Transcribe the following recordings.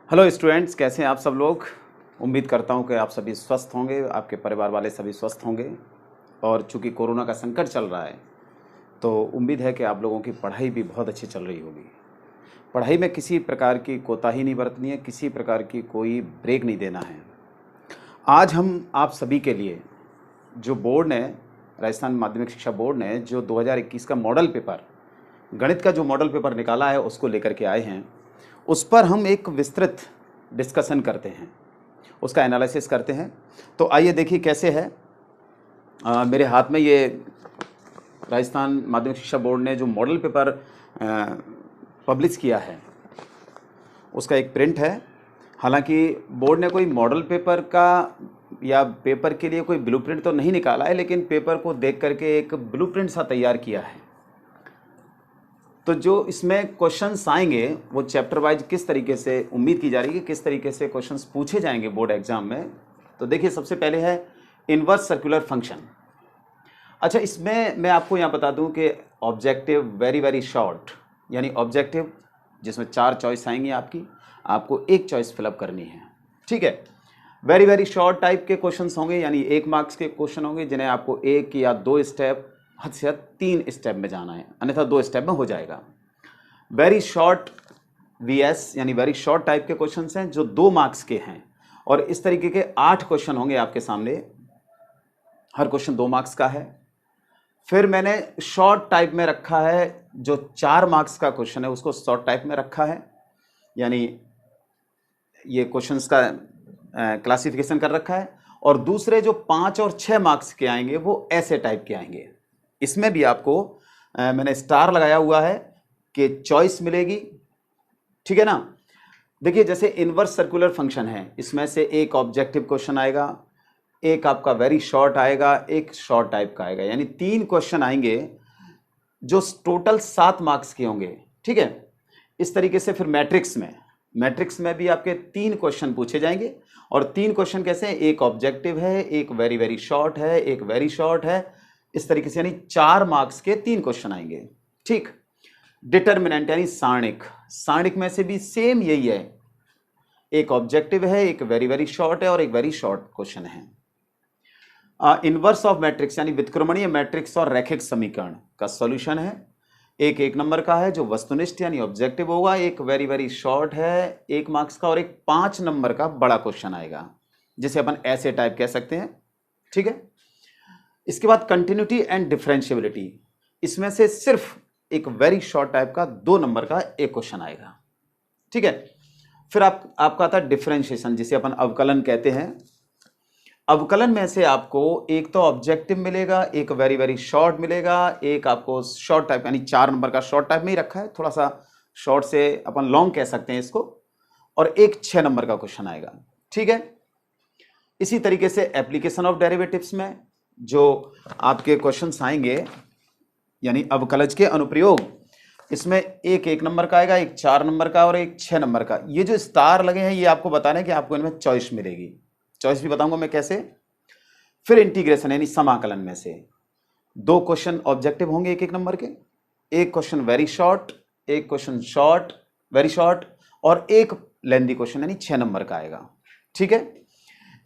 Hello students, कैसे हैं आप सब लोग। उम्मीद करता हूं कि आप सभी स्वस्थ होंगे, आपके परिवार वाले सभी स्वस्थ होंगे। और चूंकि कोरोना का संकट चल रहा है तो उम्मीद है कि आप लोगों की पढ़ाई भी बहुत अच्छी चल रही होगी। पढ़ाई में किसी प्रकार की कोताही नहीं बरतनी है, किसी प्रकार की कोई ब्रेक नहीं देना है। आज हम आप सभी के लिए जो बोर्ड ने, राजस्थान माध्यमिक शिक्षा बोर्ड ने जो 2021 का मॉडल पेपर, गणित का जो मॉडल पेपर निकाला है उसको लेकर के आए हैं। उस पर हम एक विस्तृत डिस्कशन करते हैं, उसका एनालिसिस करते हैं। तो आइए देखिए कैसे है। मेरे हाथ में ये राजस्थान माध्यमिक शिक्षा बोर्ड ने जो मॉडल पेपर पब्लिश किया है उसका एक प्रिंट है। हालांकि बोर्ड ने कोई मॉडल पेपर का या पेपर के लिए कोई ब्लूप्रिंट तो नहीं निकाला है, लेकिन पेपर को देख करके एक ब्लूप्रिंट सा तैयार किया है। तो जो इसमें क्वेश्चंस आएंगे वो चैप्टर वाइज किस तरीके से उम्मीद की जा रही है, किस तरीके से क्वेश्चंस पूछे जाएंगे बोर्ड एग्जाम में। तो देखिए, सबसे पहले है इनवर्स सर्कुलर फंक्शन। अच्छा, इसमें मैं आपको यहाँ बता दूं कि ऑब्जेक्टिव वेरी वेरी शॉर्ट, यानी ऑब्जेक्टिव जिसमें 4 चॉइस आएंगी आपको एक चॉइस फिलअप करनी है। ठीक है, वेरी वेरी शॉर्ट टाइप के क्वेश्चंस होंगे, यानी 1 मार्क्स के क्वेश्चन होंगे जिन्हें आपको 1 या 2 स्टेप, हद से हद 3 स्टेप में जाना है, अन्यथा 2 स्टेप में हो जाएगा। वेरी शॉर्ट वीएस यानी वेरी शॉर्ट टाइप के क्वेश्चंस हैं जो 2 मार्क्स के हैं, और इस तरीके के 8 क्वेश्चन होंगे आपके सामने। हर क्वेश्चन 2 मार्क्स का है। फिर मैंने शॉर्ट टाइप में रखा है, जो 4 मार्क्स का क्वेश्चन है उसको शॉर्ट टाइप में रखा है, यानी ये क्वेश्चंस का क्लासिफिकेशन कर रखा है। और दूसरे जो 5 और 6 मार्क्स के आएंगे वो ऐसे टाइप के आएंगे। इसमें भी आपको मैंने स्टार लगाया हुआ है कि चॉइस मिलेगी। ठीक है ना। देखिए, जैसे इनवर्स सर्कुलर फंक्शन है, इसमें से एक ऑब्जेक्टिव क्वेश्चन आएगा, एक आपका वेरी शॉर्ट आएगा, एक शॉर्ट टाइप का आएगा, यानी 3 क्वेश्चन आएंगे जो टोटल 7 मार्क्स के होंगे। ठीक है। इस तरीके से फिर मैट्रिक्स में भी आपके 3 क्वेश्चन पूछे जाएंगे। और 3 क्वेश्चन कैसे हैं, एक ऑब्जेक्टिव है, एक वेरी वेरी शॉर्ट है, एक वेरी शॉर्ट है। इस तरीके से यानी 4 मार्क्स के 3 क्वेश्चन आएंगे। ठीक। डिटर्मिनेंट यानी सारणिक में से भी सेम यही है, एक ऑब्जेक्टिव है, एक वेरी वेरी शॉर्ट है और एक वेरी शॉर्ट क्वेश्चन है। इनवर्स ऑफ मैट्रिक्स यानी व्युत्क्रमणीय मैट्रिक्स और रैखिक समीकरण का सॉल्यूशन है, एक 1 नंबर का है जो वस्तुनिष्ठ यानी ऑब्जेक्टिव होगा, एक वेरी वेरी शॉर्ट है 1 मार्क्स का, और एक 5 नंबर का बड़ा क्वेश्चन आएगा जिसे अपन ऐसे टाइप कह सकते हैं। ठीक है। इसके बाद कंटिन्यूटी एंड डिफरेंशियबिलिटी, इसमें से सिर्फ एक वेरी शॉर्ट टाइप का 2 नंबर का एक क्वेश्चन आएगा। ठीक है। फिर आपका आता है डिफरेंशिएशन, जिसे अपन अवकलन कहते हैं। अवकलन में से आपको एक तो ऑब्जेक्टिव मिलेगा, एक वेरी वेरी शॉर्ट मिलेगा, एक आपको शॉर्ट टाइप यानी 4 नंबर का शॉर्ट टाइप में ही रखा है, थोड़ा सा शॉर्ट से अपन लॉन्ग कह सकते हैं इसको, और एक 6 नंबर का क्वेश्चन आएगा। ठीक है। इसी तरीके से एप्लीकेशन ऑफ डेरिवेटिव्स में जो आपके क्वेश्चंस आएंगे, यानी अवकलज के अनुप्रयोग, इसमें एक 1 नंबर का आएगा, एक 4 नंबर का और एक 6 नंबर का। ये जो स्टार लगे हैं ये आपको बताना है कि आपको इनमें चॉइस मिलेगी, चॉइस भी बताऊंगा मैं कैसे। फिर इंटीग्रेशन यानी समाकलन में से 2 क्वेश्चन ऑब्जेक्टिव होंगे 1 नंबर के, एक क्वेश्चन वेरी शॉर्ट, एक क्वेश्चन शॉर्ट वेरी शॉर्ट, और एक लेंदी क्वेश्चन यानी 6 नंबर का आएगा। ठीक है।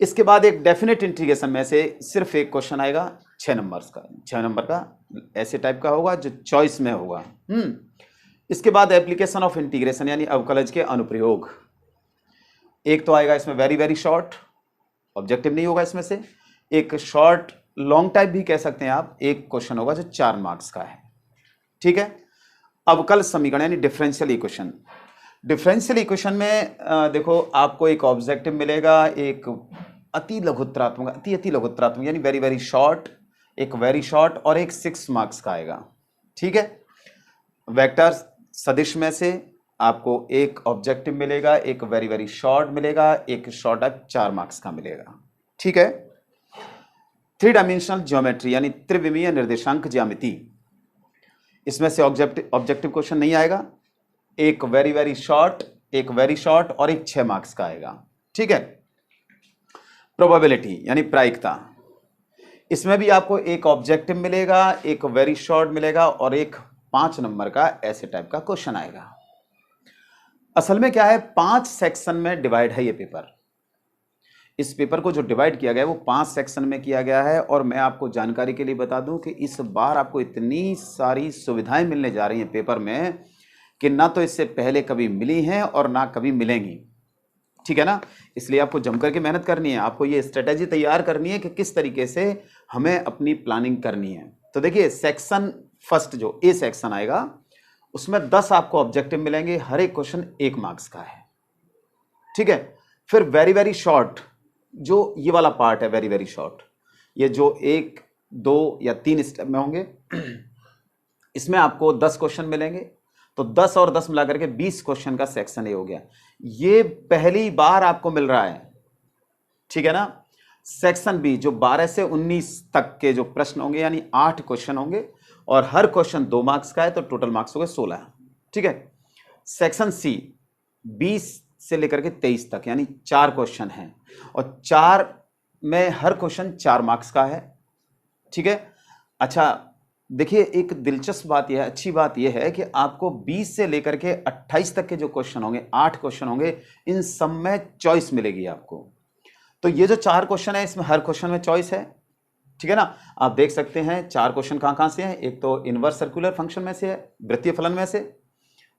इसके बाद एक डेफिनेट इंटीग्रेशन में से सिर्फ एक क्वेश्चन आएगा 6 नंबर का ऐसे टाइप का होगा जो चॉइस में होगा। इसके बाद एप्लीकेशन ऑफ इंटीग्रेशन यानी अवकलज के अनुप्रयोग, एक तो आएगा इसमें वेरी वेरी शॉर्ट, ऑब्जेक्टिव नहीं होगा इसमें से, एक शॉर्ट लॉन्ग टाइप भी कह सकते हैं आप, एक क्वेश्चन होगा जो 4 मार्क्स का है। ठीक है। अवकल समीकरण यानी डिफरेंशियल इक्वेशन। डिफरेंशियल इक्वेशन में देखो, आपको एक ऑब्जेक्टिव मिलेगा, एक अति लघुत्तरात्मक यानी वेरी वेरी शॉर्ट, एक वेरी शॉर्ट और एक 6 मार्क्स का आएगा। ठीक है। वेक्टर सदिश में से आपको एक ऑब्जेक्टिव मिलेगा, एक वेरी वेरी शॉर्ट मिलेगा, एक शॉर्ट टाइप 4 मार्क्स का मिलेगा। ठीक है। 3 डायमेंशनल ज्योमेट्री यानी त्रिविमीय निर्देशांक ज्यामिति, इसमें से ऑब्जेक्टिव क्वेश्चन नहीं आएगा, एक वेरी वेरी शॉर्ट, एक वेरी शॉर्ट और एक 6 मार्क्स का आएगा। ठीक है। प्रोबेबिलिटी यानी प्रायिकता, इसमें भी आपको एक ऑब्जेक्टिव मिलेगा, एक वेरी शॉर्ट मिलेगा और एक 5 नंबर का ऐसे टाइप का क्वेश्चन आएगा। असल में क्या है, 5 सेक्शन में डिवाइड है ये पेपर। इस पेपर को जो डिवाइड किया गया है वो 5 सेक्शन में किया गया है। और मैं आपको जानकारी के लिए बता दूं कि इस बार आपको इतनी सारी सुविधाएं मिलने जा रही हैं पेपर में कि ना तो इससे पहले कभी मिली हैं और ना कभी मिलेंगी। ठीक है ना, इसलिए आपको जमकर के मेहनत करनी है, आपको ये स्ट्रेटेजी तैयार करनी है कि किस तरीके से हमें अपनी प्लानिंग करनी है। तो देखिए, सेक्शन फर्स्ट जो ए सेक्शन आएगा उसमें 10 आपको ऑब्जेक्टिव मिलेंगे, हर एक क्वेश्चन 1 मार्क्स का है। ठीक है, फिर वेरी वेरी शॉर्ट, जो ये वाला पार्ट है वेरी वेरी शॉर्ट, ये जो 1, 2 या 3 स्टेप में होंगे, इसमें आपको 10 क्वेश्चन मिलेंगे। तो 10 और 10 मिलाकर के 20 क्वेश्चन का सेक्शन ए हो गया। ये पहली बार आपको मिल रहा है। ठीक है ना। सेक्शन बी जो 12 से 19 तक के जो प्रश्न होंगे, यानी 8 क्वेश्चन होंगे और हर क्वेश्चन 2 मार्क्स का है, तो टोटल मार्क्स हो गए 16। ठीक है। सेक्शन सी 20 से लेकर के 23 तक, यानी 4 क्वेश्चन हैं और 4 में हर क्वेश्चन 4 मार्क्स का है। ठीक है। अच्छा देखिए, एक दिलचस्प बात यह, अच्छी बात यह है कि आपको 20 से लेकर के 28 तक के जो क्वेश्चन होंगे, 8 क्वेश्चन होंगे, इन सब में चॉइस मिलेगी आपको। तो ये जो 4 क्वेश्चन है इसमें हर क्वेश्चन में चॉइस है। ठीक है ना। आप देख सकते हैं 4 क्वेश्चन कहां कहां से हैं। एक तो इनवर्स सर्कुलर फंक्शन में से है, वृत्तीय फलन में से,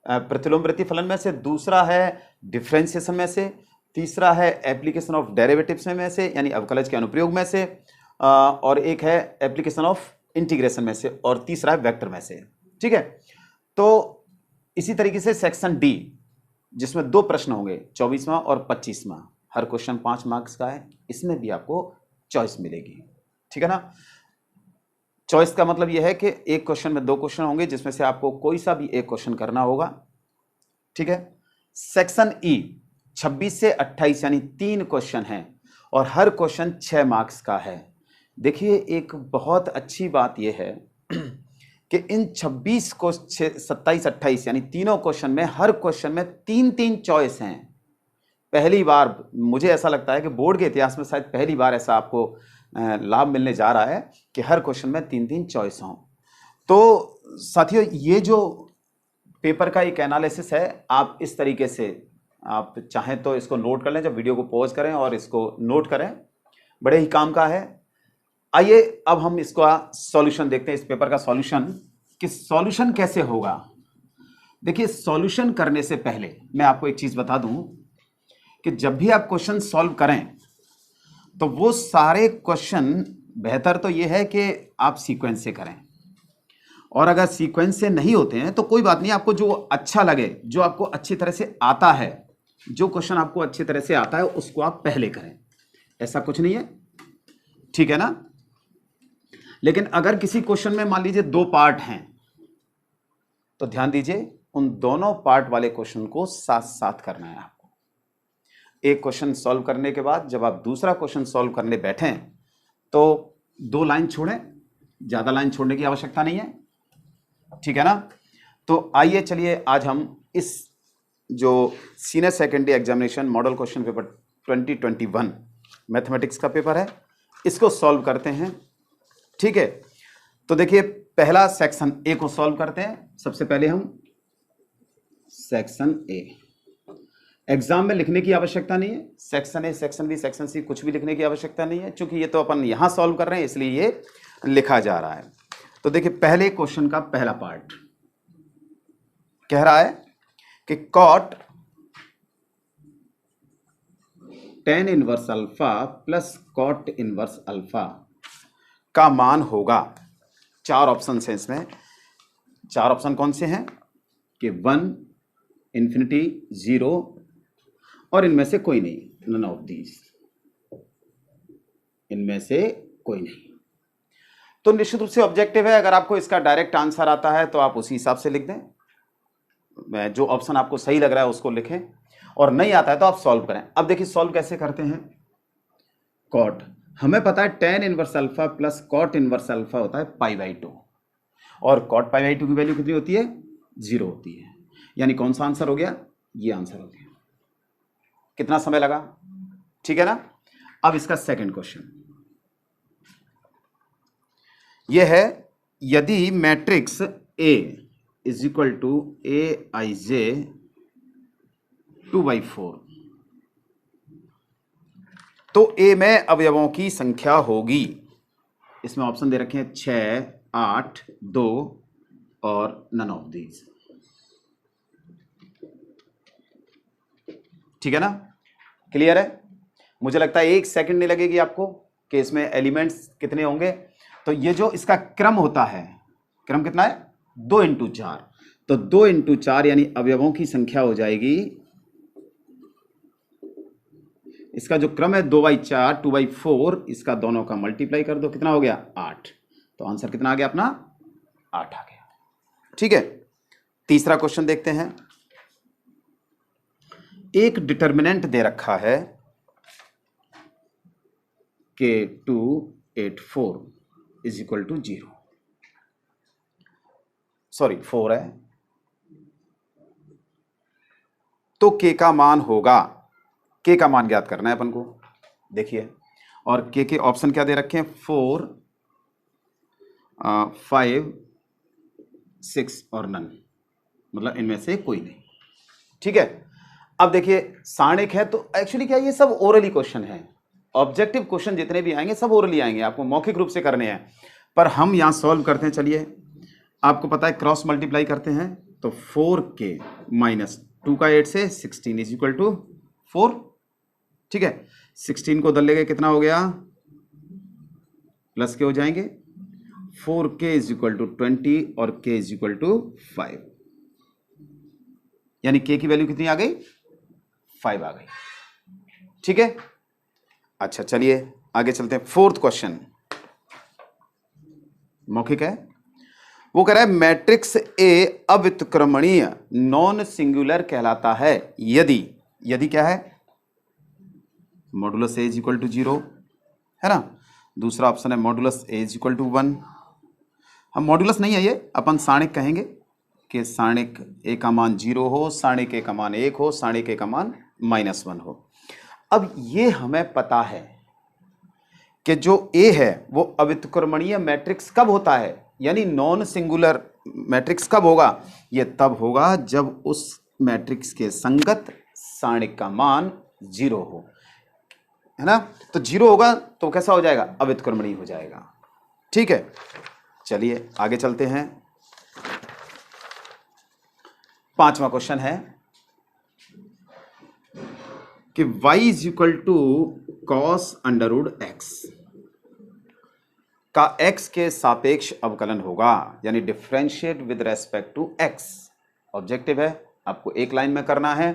प्रतिलोम वृत्तीय फलन में से, दूसरा है डिफरेंशिएशन में से, तीसरा है एप्लीकेशन ऑफ डेरिवेटिव्स में से, यानी अवकलज के अनुप्रयोग में से, और एक है एप्लीकेशन ऑफ इंटीग्रेशन में से, और तीसरा है वेक्टर में से। ठीक है। तो इसी तरीके से सेक्शन डी जिसमें 2 प्रश्न होंगे, 24वां और 25वां, हर क्वेश्चन 5 मार्क्स का है, इसमें भी आपको चॉइस मिलेगी। ठीक है ना। चॉइस का मतलब यह है कि एक क्वेश्चन में 2 क्वेश्चन होंगे जिसमें से आपको कोई सा भी एक क्वेश्चन करना होगा। ठीक है। सेक्शन ई 26 से 28 यानी 3 क्वेश्चन हैं और हर क्वेश्चन 6 मार्क्स का है। देखिए, एक बहुत अच्छी बात यह है कि इन 26 को 27, 28 यानी तीनों क्वेश्चन में हर क्वेश्चन में 3-3 चॉइस हैं। पहली बार मुझे ऐसा लगता है कि बोर्ड के इतिहास में शायद पहली बार ऐसा आपको लाभ मिलने जा रहा है कि हर क्वेश्चन में 3-3 चॉइस हों। तो साथियों, ये जो पेपर का एक एनालिसिस है, आप इस तरीके से, आप चाहें तो इसको नोट कर लें, जब वीडियो को पॉज करें और इसको नोट करें, बड़े ही काम का है। आइए अब हम इसका सॉल्यूशन देखते हैं, इस पेपर का सॉल्यूशन, कि सॉल्यूशन कैसे होगा। देखिए, सॉल्यूशन करने से पहले मैं आपको एक चीज बता दूं कि जब भी आप क्वेश्चन सॉल्व करें तो वो सारे क्वेश्चन, बेहतर तो ये है कि आप सीक्वेंस से करें, और अगर सीक्वेंस से नहीं होते हैं तो कोई बात नहीं, आपको जो अच्छा लगे, जो आपको अच्छी तरह से आता है, जो क्वेश्चन आपको अच्छी तरह से आता है उसको आप पहले करें, ऐसा कुछ नहीं है। ठीक है ना। लेकिन अगर किसी क्वेश्चन में मान लीजिए 2 पार्ट हैं तो ध्यान दीजिए, उन दोनों पार्ट वाले क्वेश्चन को साथ साथ करना है आपको। एक क्वेश्चन सॉल्व करने के बाद जब आप दूसरा क्वेश्चन सॉल्व करने बैठें तो 2 लाइन छोड़ें, ज्यादा लाइन छोड़ने की आवश्यकता नहीं है। ठीक है ना। तो आइए चलिए आज हम इस जो senior secondary examination model question paper 2021 mathematics का पेपर है, इसको सॉल्व करते हैं। ठीक है। तो देखिए, पहला सेक्शन ए को सॉल्व करते हैं। सबसे पहले हम सेक्शन ए, एग्जाम में लिखने की आवश्यकता नहीं है, section A, section B, section C कुछ भी लिखने की आवश्यकता नहीं है, क्योंकि ये तो अपन यहां सॉल्व कर रहे हैं इसलिए ये लिखा जा रहा है। तो देखिए, पहले क्वेश्चन का पहला पार्ट कह रहा है कि cot tan inverse alpha plus cot inverse alpha का मान होगा। 4 ऑप्शन हैं इसमें। 4 ऑप्शन कौन से हैं कि 1, इंफिनिटी, 0 और इनमें से कोई नहीं, नन ऑफ दीज, इनमें से कोई नहीं। तो निश्चित रूप से ऑब्जेक्टिव है, अगर आपको इसका डायरेक्ट आंसर आता है तो आप उसी हिसाब से लिख दें, जो ऑप्शन आपको सही लग रहा है उसको लिखें, और नहीं आता है तो आप सॉल्व करें। अब देखिए सॉल्व कैसे करते हैं। कॉट, हमें पता है tan inverse alpha plus cot inverse alpha होता है π/2, और कॉट π/2 की वैल्यू कितनी होती है, 0 होती है। यानी कौन सा आंसर हो गया, ये आंसर हो गया। कितना समय लगा, ठीक है ना। अब इसका सेकंड क्वेश्चन ये है, यदि matrix A is equal to AIJ 2/4। तो ए में अवयवों की संख्या होगी, इसमें ऑप्शन दे रखे हैं 6, 8, 2 और नन ऑफ दीज। ठीक है ना, क्लियर है? मुझे लगता है 1 सेकंड नहीं लगेगी आपको कि इसमें एलिमेंट्स कितने होंगे। तो ये जो इसका क्रम होता है, क्रम कितना है? 2 × 4। तो 2 × 4 यानी अवयवों की संख्या हो जाएगी, इसका जो क्रम है 2/4, 2/4, इसका दोनों का मल्टीप्लाई कर दो, कितना हो गया? 8। तो आंसर कितना आ गया अपना? 8 आ गया। ठीक है, तीसरा क्वेश्चन देखते हैं। एक डिटर्मिनेंट दे रखा है कि 284 = 0, सॉरी 4 है, तो k का मान होगा, k का मान ज्ञात करना है अपन को। देखिए, और k के ऑप्शन क्या दे रखे हैं? 4, 5, 6 और नन, मतलब इनमें से कोई नहीं। ठीक है, अब देखिए सारणिक है, तो एक्चुअली क्या ये सब ओरली क्वेश्चन है। ऑब्जेक्टिव क्वेश्चन जितने भी आएंगे सब ओरली आएंगे, आपको मौखिक रूप से करने हैं, पर हम यहां सॉल्व करते हैं। चलिए, आपको पता है क्रॉस मल्टीप्लाई करते हैं, तो 4k - 2 का 8 से 16 = 4। ठीक है, 16 को उधर ले गए, कितना हो गया? प्लस के हो जाएंगे, 4k = 20 और k = 5, यानी k की वैल्यू कितनी आ गई? 5 आ गई। ठीक है, अच्छा चलिए आगे चलते हैं। 4th क्वेश्चन मौखिक है, वो कह रहा है मैट्रिक्स ए अव्युत्क्रमणीय नॉन सिंगुलर कहलाता है यदि क्या है? मॉडुलस ए = 0 है ना। दूसरा ऑप्शन है मॉडुलस ए = 1। हम मॉडुलस नहीं है ये, अपन सारणिक कहेंगे कि सारणिक ए का मान 0 हो, सारणिक ए का मान 1 हो, सारणिक ए का मान -1 हो। अब ये हमें पता है कि जो ए है वो अव्युत्क्रमणीय मैट्रिक्स कब होता है, यानी नॉन सिंगुलर मैट्रिक्स कब होगा? ये तब होगा जब उस मैट्रिक्स के संगत सारणिक का मान 0 हो, है ना। तो 0 होगा तो कैसा हो जाएगा? अव्युत्क्रमणीय हो जाएगा। ठीक है, चलिए आगे चलते हैं। 5वां क्वेश्चन है कि y = cos √x का x के सापेक्ष अवकलन होगा, यानी differentiate with respect to x। Objective है, आपको एक लाइन में करना है,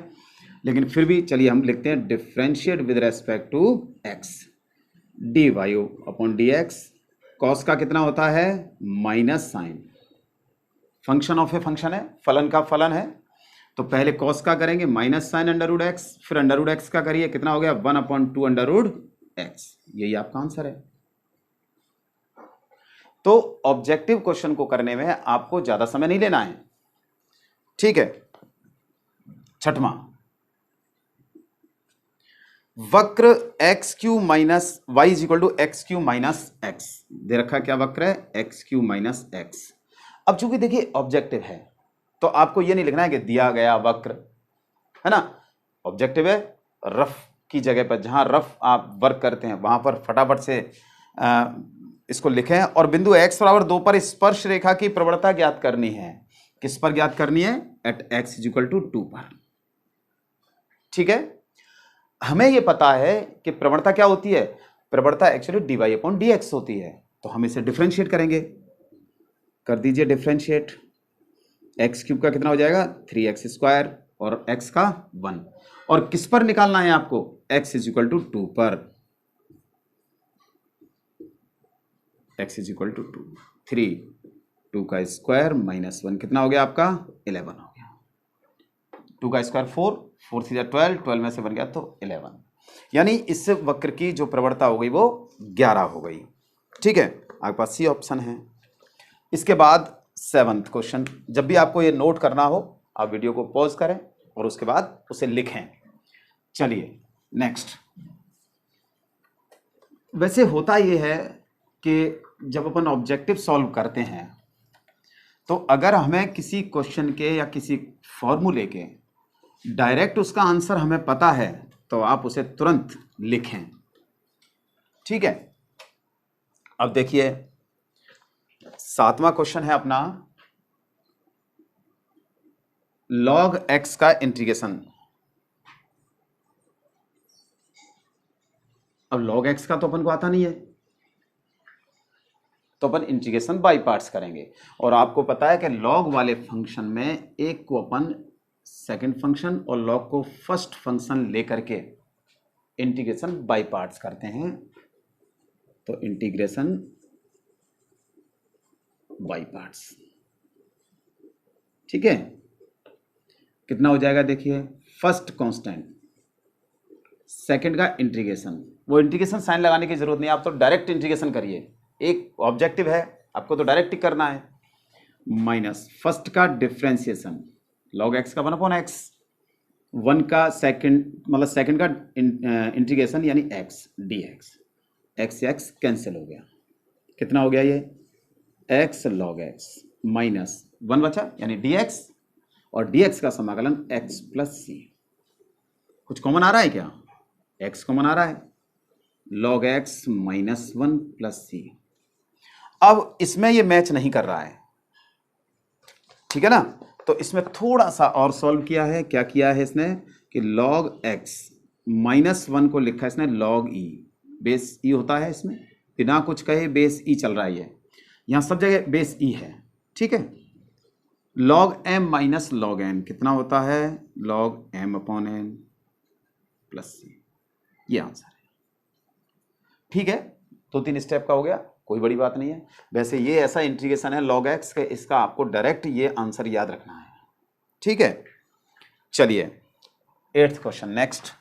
लेकिन फिर भी चलिए हम लिखते हैं differentiate with respect to x, dy/dx। cos का कितना होता है? Minus sine, function of a function है, फलन का फलन है, तो पहले cos का करेंगे माइनस साइन √x, फिर √x का करिए, कितना हो गया? 1/2 √x। यही आपका आंसर है। तो ऑब्जेक्टिव क्वेश्चन को करने में आपको ज्यादा समय नहीं लेना है। ठीक है, 6वां, वक्र x³ - y = x³ - x दे रखा, क्या वक्र है? x³ - x। अब चूंकि देखिए ऑब्जेक्टिव है, तो आपको ये नहीं लिखना है कि दिया गया वक्र, है ना। ऑब्जेक्टिव है, रफ की जगह पर, जहां रफ आप वर्क करते हैं वहां पर फटाफट से इसको लिखें, और बिंदु x = 2 पर स्पर्श रेखा की प्रवणता ज्ञात करनी है। किस पर ज्ञात करनी है? एट x = 2 पर। ठीक है, हमें यह पता है कि प्रवणता क्या होती है? प्रवणता एक्चुअली dy/dx होती है, तो हम इसे डिफरेंशिएट करेंगे। कर दीजिए डिफरेंशिएट, x³ का कितना हो जाएगा? 3x² और x का 1, और किस पर निकालना है आपको? x = 2 पर। x = 2, 3, 2 का स्क्वायर -1 कितना हो गया आपका? 11 हो गया। 2 का स्क्वायर 4, 4 × 3 = 12, 12 में से बन गया तो 11, यानी इस वक्र की जो प्रवणता हो गई वो 11 हो गई। ठीक है, आपके पास सी ऑप्शन है। इसके बाद 7th क्वेश्चन, जब भी आपको ये नोट करना हो आप वीडियो को पॉज करें और उसके बाद उसे लिखें। चलिए नेक्स्ट। वैसे होता ये है कि जब अपन ऑब्जेक्टिव सॉल्व करते हैं तो अगर हमें किसी क्वेश्चन के या किसी फॉर्मूले के डायरेक्ट उसका आंसर हमें पता है तो आप उसे तुरंत लिखें, ठीक है। अब देखिए 7वां क्वेश्चन है अपना, log x का इंटीग्रेशन। अब log x का तो अपन को आता नहीं है, तो अपन इंटीग्रेशन बाई पार्ट्स करेंगे। और आपको पता है कि log वाले फंक्शन में एक को अपन सेकंड फंक्शन और log को फर्स्ट फंक्शन लेकर के इंटीग्रेशन बाई पार्ट्स करते हैं। तो इंटीग्रेशन बाई पार्ट्स, ठीक है। कितना हो जाएगा देखिए, फर्स्ट कांस्टेंट, सेकंड का इंटीग्रेशन, वो इंटीग्रेशन साइन लगाने की जरूरत नहीं, आप तो डायरेक्ट इंटीग्रेशन करिए, एक ऑब्जेक्टिव है आपको तो डायरेक्ट ही करना है, माइनस फर्स्ट का डिफ्रेंसिएशन log x का 1/x, वन का सेकंड मतलब सेकंड का इंटीग्रेशन यानी x dx, x कैंसिल हो गया, कितना हो गया ये x log x माइनस 1 बचा यानी dx, और dx का समाकलन x प्लस सी। कुछ कॉमन आ रहा है क्या? x कॉमन आ रहा है, log x माइनस 1 प्लस सी। अब इसमें ये मैच नहीं कर रहा है, ठीक है ना, तो इसमें थोड़ा सा और सॉल्व किया है। क्या किया है इसने कि log x माइनस 1 को लिखा है इसने log e, बेस e होता है, इसमें बिना कुछ कहे बेस e चल रहा है, यहां सब जगह बेस e है, ठीक है। log m minus log n कितना होता है, log m upon n plus C, ये आंसर है, ठीक है। 2-3 स्टेप का हो गया, कोई बड़ी बात नहीं है। वैसे ये ऐसा इंटीग्रेशन है log x के, इसका आपको डायरेक्ट ये आंसर याद रखना है, ठीक है। चलिए 8th क्वेश्चन नेक्स्ट।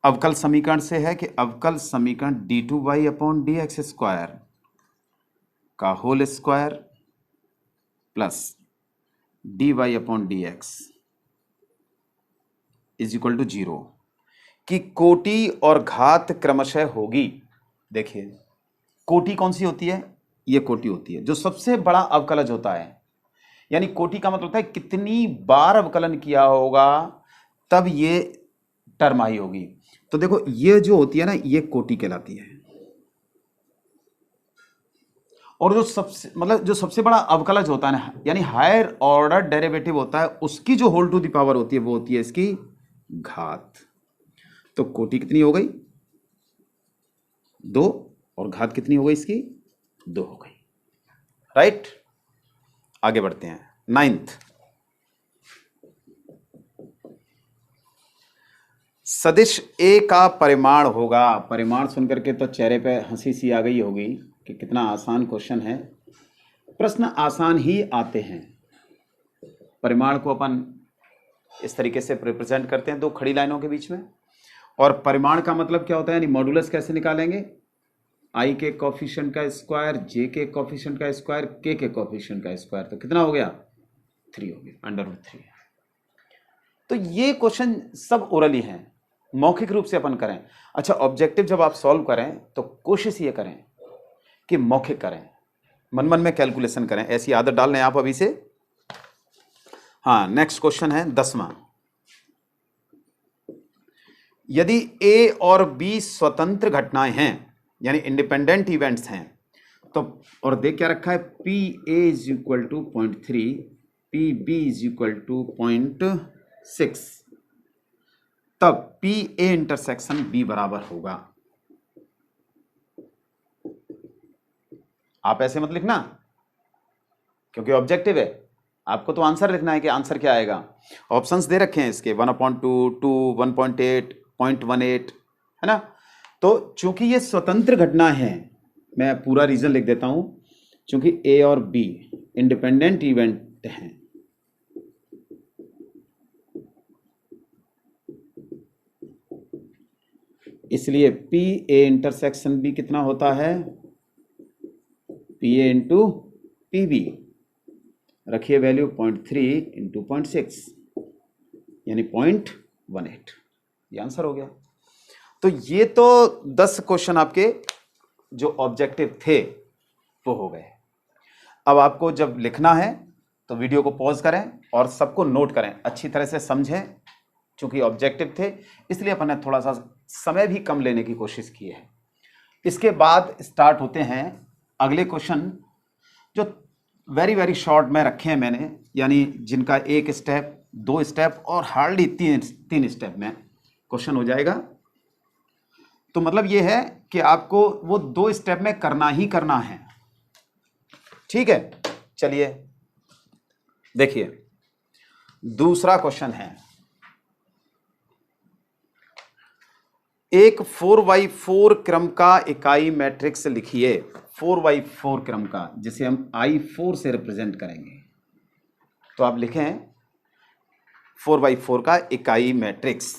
अवकल समीकरण से है कि अवकल समीकरण d2y अपॉन dx स्क्वायर का whole square plus dy upon dx is equal to 0 की कोटि और घात क्रमशः होगी। देखिए कोटि कौन सी होती है, ये कोटि होती है जो सबसे बड़ा अवकलज होता है, यानी कोटि का मतलब होता है कितनी बार अवकलन किया होगा तब ये टर्म आई होगी। तो देखो ये जो होती है ना, ये कोटि कहलाती है, और जो सबसे बड़ा अवकलज होता है ना, यानी हायर ऑर्डर डेरिवेटिव होता है, उसकी जो होल टू द पावर होती है वो होती है इसकी घात। तो कोटि कितनी हो गई 2, और घात कितनी हो गई इसकी 2 हो गई, राइट। आगे बढ़ते हैं 9th। सदिश A का परिमाण होगा। परिमाण सुनकर के तो चेहरे पे हंसी सी आ गई होगी कि कितना आसान क्वेश्चन है। प्रश्न आसान ही आते हैं। परिमाण को अपन इस तरीके से रिप्रेजेंट करते हैं 2 खड़ी लाइनों के बीच में, और परिमाण का मतलब क्या होता है, यानी मॉडुलस कैसे निकालेंगे, i के कोफिशिएंट का स्क्वायर, j के कोफिशिएंट का स्क्वायर, k के कोफिशिएंट का स्क्वायर, तो कितना हो गया 3 हो गया, √3। तो ये क्वेश्चन सब ओरली हैं, मौखिक रूप से अपन करें। अच्छा ऑब्जेक्टिव जब आप सॉल्व करें तो कोशिश ये करें कि मौखिक करें, मन मन में कैलकुलेशन करें, ऐसी आदत डाल लें आप अभी से। हाँ नेक्स्ट क्वेश्चन है 10वां। यदि A और B स्वतंत्र घटनाएं हैं यानी इंडिपेंडेंट इवेंट्स हैं, तो और देख क्या रखा है, PA is equal to 0.3, PB is equal to 0.6, तब PA इंटरसेक्शन B बराबर होगा। आप ऐसे मत लिखना क्योंकि ऑब्जेक्टिव है, आपको तो आंसर लिखना है कि आंसर क्या आएगा। ऑप्शंस दे रखे हैं इसके 1/2, 2, 1.8, 0.18, है ना। तो चूंकि ये स्वतंत्र घटना है, मैं पूरा रीजन लिख देता हूं, चूंकि A और B इंडिपेंडेंट इवेंट हैं, इसलिए PA इंटरसेक्शन B कितना होता है, PA इंटू PB, रखिए वैल्यू 0.3 इंटू 0.6 यानी 0.18, ये आंसर हो गया। तो ये तो 10 क्वेश्चन आपके जो ऑब्जेक्टिव थे वो हो गए। अब आपको जब लिखना है तो वीडियो को पॉज करें और सबको नोट करें, अच्छी तरह से समझें। चूंकि ऑब्जेक्टिव थे इसलिए अपन ने थोड़ा सा समय भी कम लेने की कोशिश की है। इसके बाद स्टार्ट होते हैं अगले क्वेश्चन, जो वेरी वेरी शॉर्ट में रखे हैं मैंने, यानी जिनका 1 स्टेप 2 स्टेप और हार्डली 3 स्टेप में क्वेश्चन हो जाएगा। तो मतलब ये है कि आपको वो 2 स्टेप में करना ही करना है, ठीक है। चलिए देखिए, दूसरा क्वेश्चन है, एक 4x4 क्रम का इकाई मैट्रिक्स लिखिए। 4x4 क्रम का, जिसे हम I4 से रिप्रेजेंट करेंगे। तो आप लिखें 4x4 का इकाई मैट्रिक्स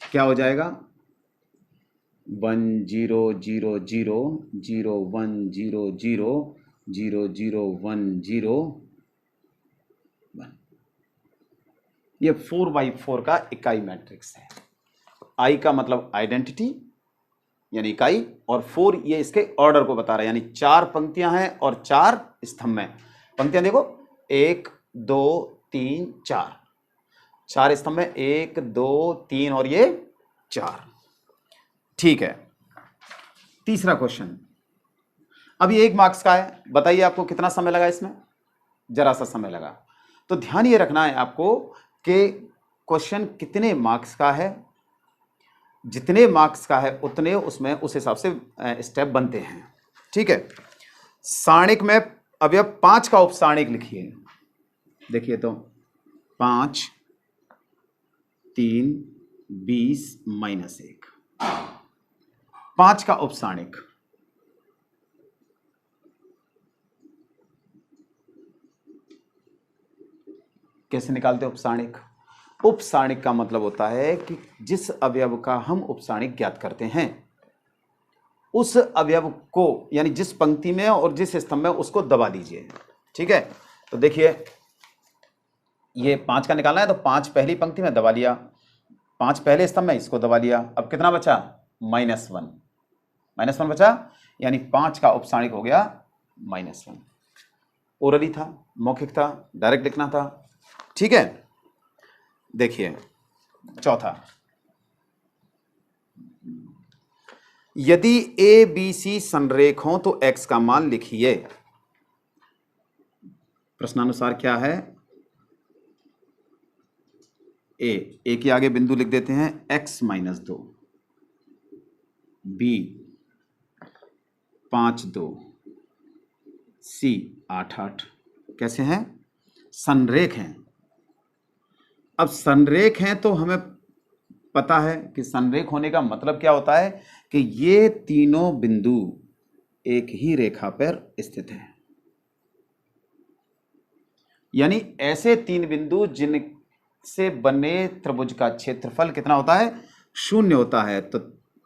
क्या हो जाएगा, 1 0 0 0 0 1 0 0 0 0 1 0 1। ये 4x4 का इकाई मैट्रिक्स है। आई का मतलब आइडेंटिटी यानी इकाई, और 4 ये इसके ऑर्डर को बता रहा है, यानी 4 पंक्तियां हैं और 4 स्तंभ हैं। पंक्तियां देखो, 1 2 3 4, 4 स्तंभ में 1 2 3 और ये 4, ठीक है। तीसरा क्वेश्चन, अभी 1 मार्क्स का है, बताइए आपको कितना समय लगा इसमें, जरा सा समय लगा। तो ध्यान ये रखना है आपको कि क्वेश्चन कितने मार्क्स का है, जितने मार्क्स का है उतने उसमें उस हिसाब से स्टेप बनते हैं, ठीक है। सारणिक में अवयव 5 का उपसारणिक लिखिए। देखिए तो 5 3 20 -1, 5 का उपसारणिक। कैसे निकालते हैं उपसारणिक? उपसारणिक का मतलब होता है कि जिस अवयव का हम उपसारणिक ज्ञात करते हैं उस अवयव को, यानी जिस पंक्ति में और जिस स्तंभ में, उसको दबा दीजिए, ठीक है। तो देखिए ये 5 का निकालना है, तो 5 पहली पंक्ति में दबा लिया, 5 पहले स्तंभ में, इसको दबा लिया। अब कितना बचा, -1 बचा, यानी 5 का उपसारणिक हो गया -1। ओरली था, मौखिक था, डायरेक्ट लिखना था, ठीक है। देखिए चौथा, यदि ए बी सी संरेख हो तो x का मान लिखिए। प्रश्नानुसार क्या है, ए के आगे बिंदु लिख देते हैं x -2, b 5 2, c 8 8। कैसे हैं, संरेख हैं। अब संरेख हैं तो हमें पता है कि संरेख होने का मतलब क्या होता है कि ये तीनों बिंदु एक ही रेखा पर स्थित हैं, यानी ऐसे 3 बिंदु जिनसे बने त्रिभुज का क्षेत्रफल कितना होता है, 0 होता है। तो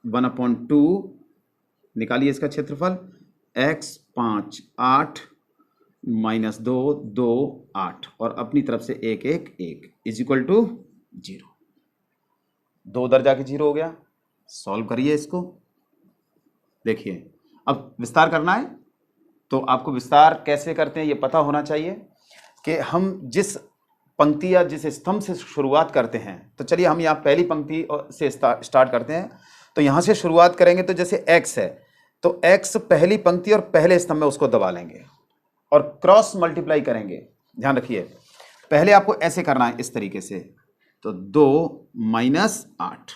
1/2 निकालिए इसका क्षेत्रफल, x 5 8 -2 2 8 और अपनी तरफ से 1 1 1 = 0। 2 उधर जाके 0 हो गया। सॉल्व करिए इसको। देखिए अब विस्तार करना है, तो आपको विस्तार कैसे करते हैं ये पता होना चाहिए कि हम जिस पंक्ति या जिस स्तंभ से शुरुआत करते हैं। तो चलिए हम यहाँ पहली पंक्ति से स्टार्ट करते हैं। तो यहाँ से शुरुआत करेंगे, तो जैसे x है तो x पहली पंक्ति और पहले स्तंभ में उसको दबा लेंगे और क्रॉस मल्टीप्लाई करेंगे। ध्यान रखिए, पहले आपको ऐसे करना है, इस तरीके से। तो 2 -8,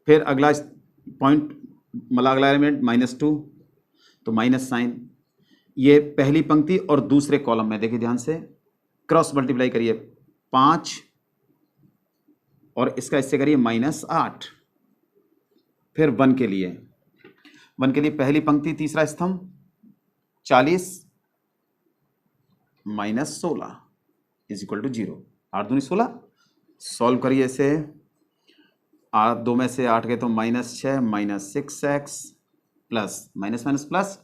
फिर अगला पॉइंट, मतलब अगला एलिमेंट -2, तो माइनस साइन। ये पहली पंक्ति और दूसरे कॉलम में देखिए ध्यान से, क्रॉस मल्टीप्लाई करिए, 5 और इसका इससे करिए -8। फिर 1 के लिए, पहली पंक्ति तीसरा स्तंभ 40 -16 = 0। 8 दूनी 16। सॉल्व करिए इसे, 8 2 में से 8 गए तो -6 -6x प्लस माइनस प्लस,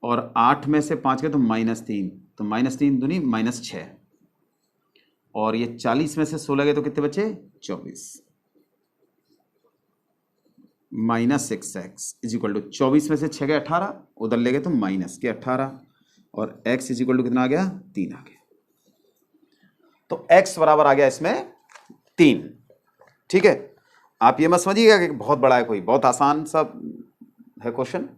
और 8 में से 5 गए तो -3, तो -3 दूनी -6, और ये 40 में से 16 गए तो कितने बचे, 24। -6x = 24 में से 6 गए 18, उधर ले गए तो -18, और x इज इक्वल टू कितना आ गया, 3 आ गया। तो x बराबर आ गया इसमें 3। ठीक है, आप ये मत समझिएगा कि बहुत बड़ा है, कोई बहुत आसान सा है क्वेश्चन।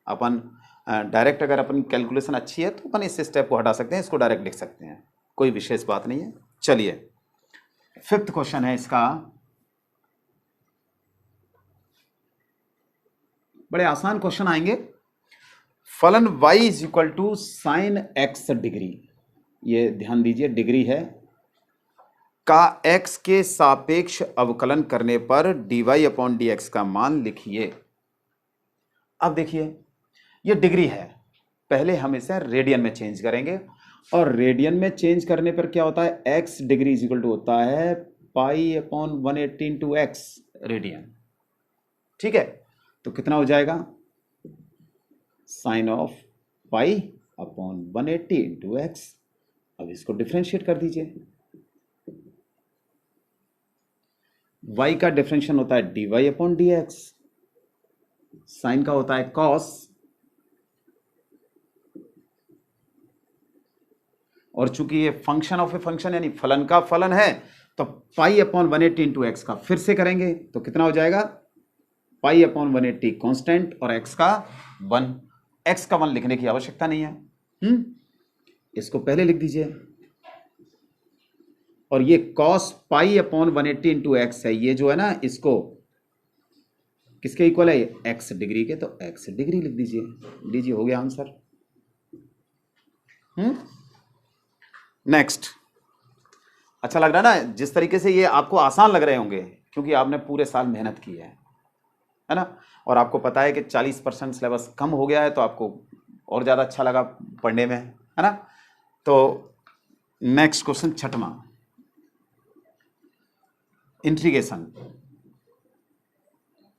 अपन डायरेक्ट अगर अपन कैलकुलेशन अच्छी है तो अपन इस स्टेप को हटा सकते हैं, इसको डायरेक्ट लिख सकते हैं, कोई विशेष बात नहीं है। चलिए 5th क्वेश्चन है इसका, बड़े आसान क्वेश्चन आएंगे। फलन y is equal to sine x degree, ये ध्यान दीजिए डिग्री है, का x के सापेक्ष अवकलन करने पर dy अपॉन dx का मान लिखिए। अब देखिए ये डिग्री है, पहले हम इसे रेडियन में चेंज करेंगे, और रेडियन में चेंज करने पर क्या होता है, x degree is equal to होता है pi upon 180 into x radian. ठीक है, तो कितना हो जाएगा, sine of pi upon 180 into x. अब इसको डिफरेंशिएट कर दीजिए, y का डिफरेंशिएशन होता है dy upon d x, sine का होता है कॉस, और चूंकि ये फंक्शन ऑफ ए फंक्शन यानी फलन का फलन है, तो पाई अपॉन 180 इंटू एक्स का फिर से करेंगे तो कितना हो जाएगा, पाई अपॉन 180 कांस्टेंट और x का 1। x का 1 लिखने की आवश्यकता नहीं है, इसको पहले लिख दीजिए। और ये cos pi upon 180 into x है, ये जो है ना इसको किसके इक्वल है, x डिग्री के, तो x डिग्री लिख दीजिए, लीजिए हो गया आंसर। नेक्स्ट, अच्छा लग रहा है ना, जिस तरीके से ये आपको आसान लग रहे होंगे क्योंकि आपने पूरे साल मेहनत की है ना, और आपको पता है कि 40% सिलेबस कम हो गया है, तो आपको और ज़्यादा अच्छा लगा पढ़ने में, है ना। तो नेक्स्ट क्वेश्चन 6वां, integration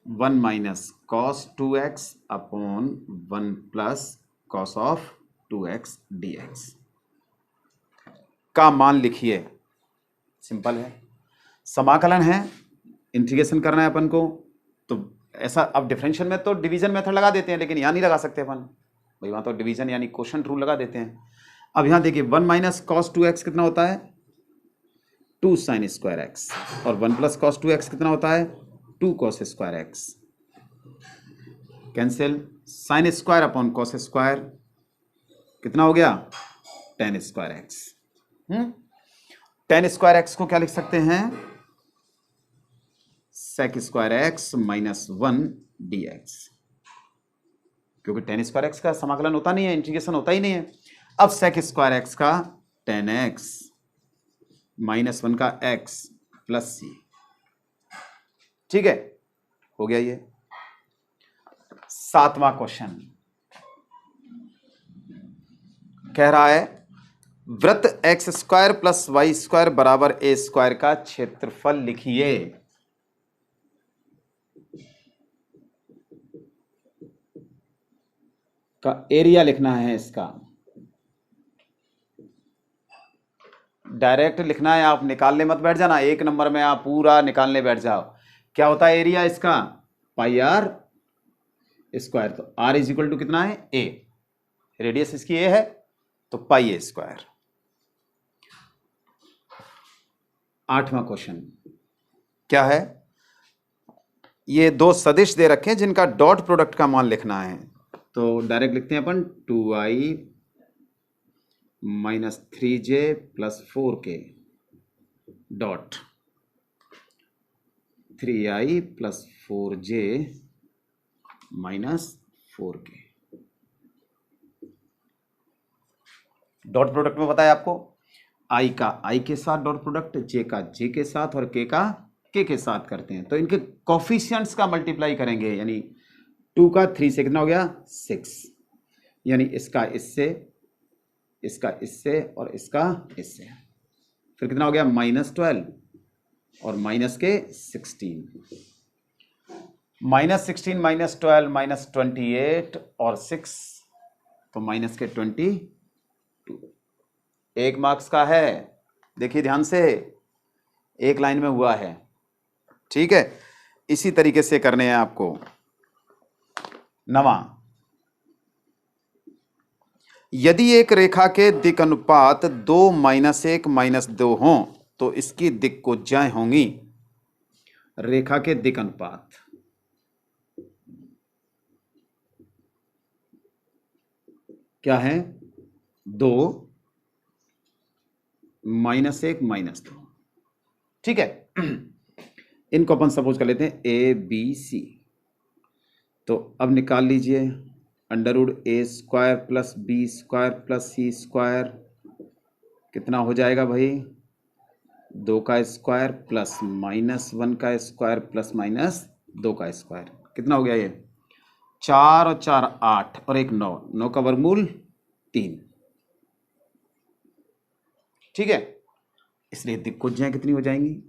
1 minus cos 2x upon 1 plus cos of 2x dx का मान लिखिए। सिंपल है, समाकलन है, इंटीग्रेशन करना है अपन को, तो ऐसा अब डिफरेंशियल में तो डिवीजन मेथड लगा देते हैं, लेकिन यहां नहीं लगा सकते अपन भाई, वहां तो डिवीजन यानी क्वोशंट रूल लगा देते हैं। अब यहां देखिए 1 माइनस कॉस 2x कितना होता है, 2 साइन स्क्वायर एक्स, और 1 प्लस कॉस 2x कितना होता है, 2 cos square x, cancel, sine square upon cos square कितना हो गया, tan square x. tan square x को क्या लिख सकते हैं, sec square x minus 1 dx, क्योंकि tan स्क्वायर एक्स का समाकलन होता नहीं है, इंटीग्रेशन होता ही नहीं है। अब sec स्क्वायर एक्स का tan x माइनस 1 का x प्लस c, ठीक है, हो गया ये। 7वां क्वेश्चन कह रहा है वृत्त x square plus y square बराबर ए स्क्वायर का क्षेत्रफल लिखिए। का एरिया लिखना है, इसका डायरेक्ट लिखना है, आप निकालने मत बैठ जाना, 1 नंबर में आप पूरा निकालने बैठ जाओ। क्या होता है एरिया इसका, पाई आर स्क्वायर, तो आर इज इक्वल टू कितना है, ए, रेडियस इसकी ए है, तो पाई ए स्क्वायर। 8वां क्वेश्चन क्या है, ये 2 सदिश दे रखे हैं जिनका डॉट प्रोडक्ट का मान लिखना है, तो डायरेक्ट लिखते हैं अपन 2i minus 3j plus 4k dot 3i plus 4j minus 4k। Dot product में बताया आपको, i का i के साथ डॉट प्रोडक्ट, j का j के साथ और k का k के साथ करते हैं, तो इनके कोफिशिएंट्स का मल्टीप्लाई करेंगे, यानी 2 का 3 से कितना हो गया 6, यानी इसका इससे, इसका इससे और इसका इससे, फिर कितना हो गया -12 और माइनस के 16, -16 -12 -28 और 6, तो माइनस के 22, 1 मार्क्स का है, देखिए ध्यान से, 1 लाइन में हुआ है, ठीक है। इसी तरीके से करने हैं आपको। 9वां यदि एक रेखा के दिक् अनुपात 2-1-2 हों तो इसकी दिक्कुज्जाएं होंगी। रेखा के दिक् अनुपात क्या है? 2-1-2। ठीक है। इनको अपन सपोज कर लेते हैं ए बी सी। तो अब निकाल लीजिए √a² + b² + c² कितना हो जाएगा भाई? 2 का स्क्वायर प्लस -1 का स्क्वायर प्लस -2 का स्क्वायर। कितना हो गया ये? 4 और 4 8 और 1 9। 9 का वर्गमूल 3। ठीक है। इसलिए दिक्कुज्जाएं कितनी हो जाएंगी?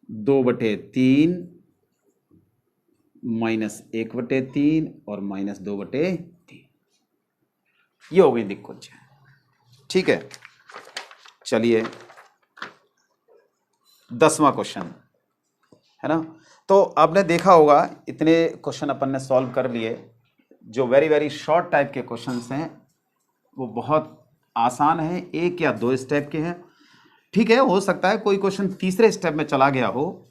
2/3 -1/3 और -2/3। ये हो गई दिक्कुज्जाएं। ठीक है। चलिए 10वां क्वेश्चन है ना। तो आपने देखा होगा इतने क्वेश्चन अपन ने सॉल्व कर लिए। जो वेरी वेरी शॉर्ट टाइप के क्वेश्चंस हैं वो बहुत आसान है, 1 या 2 स्टेप के हैं। ठीक है, हो सकता है कोई क्वेश्चन तीसरे स्टेप में चला गया हो,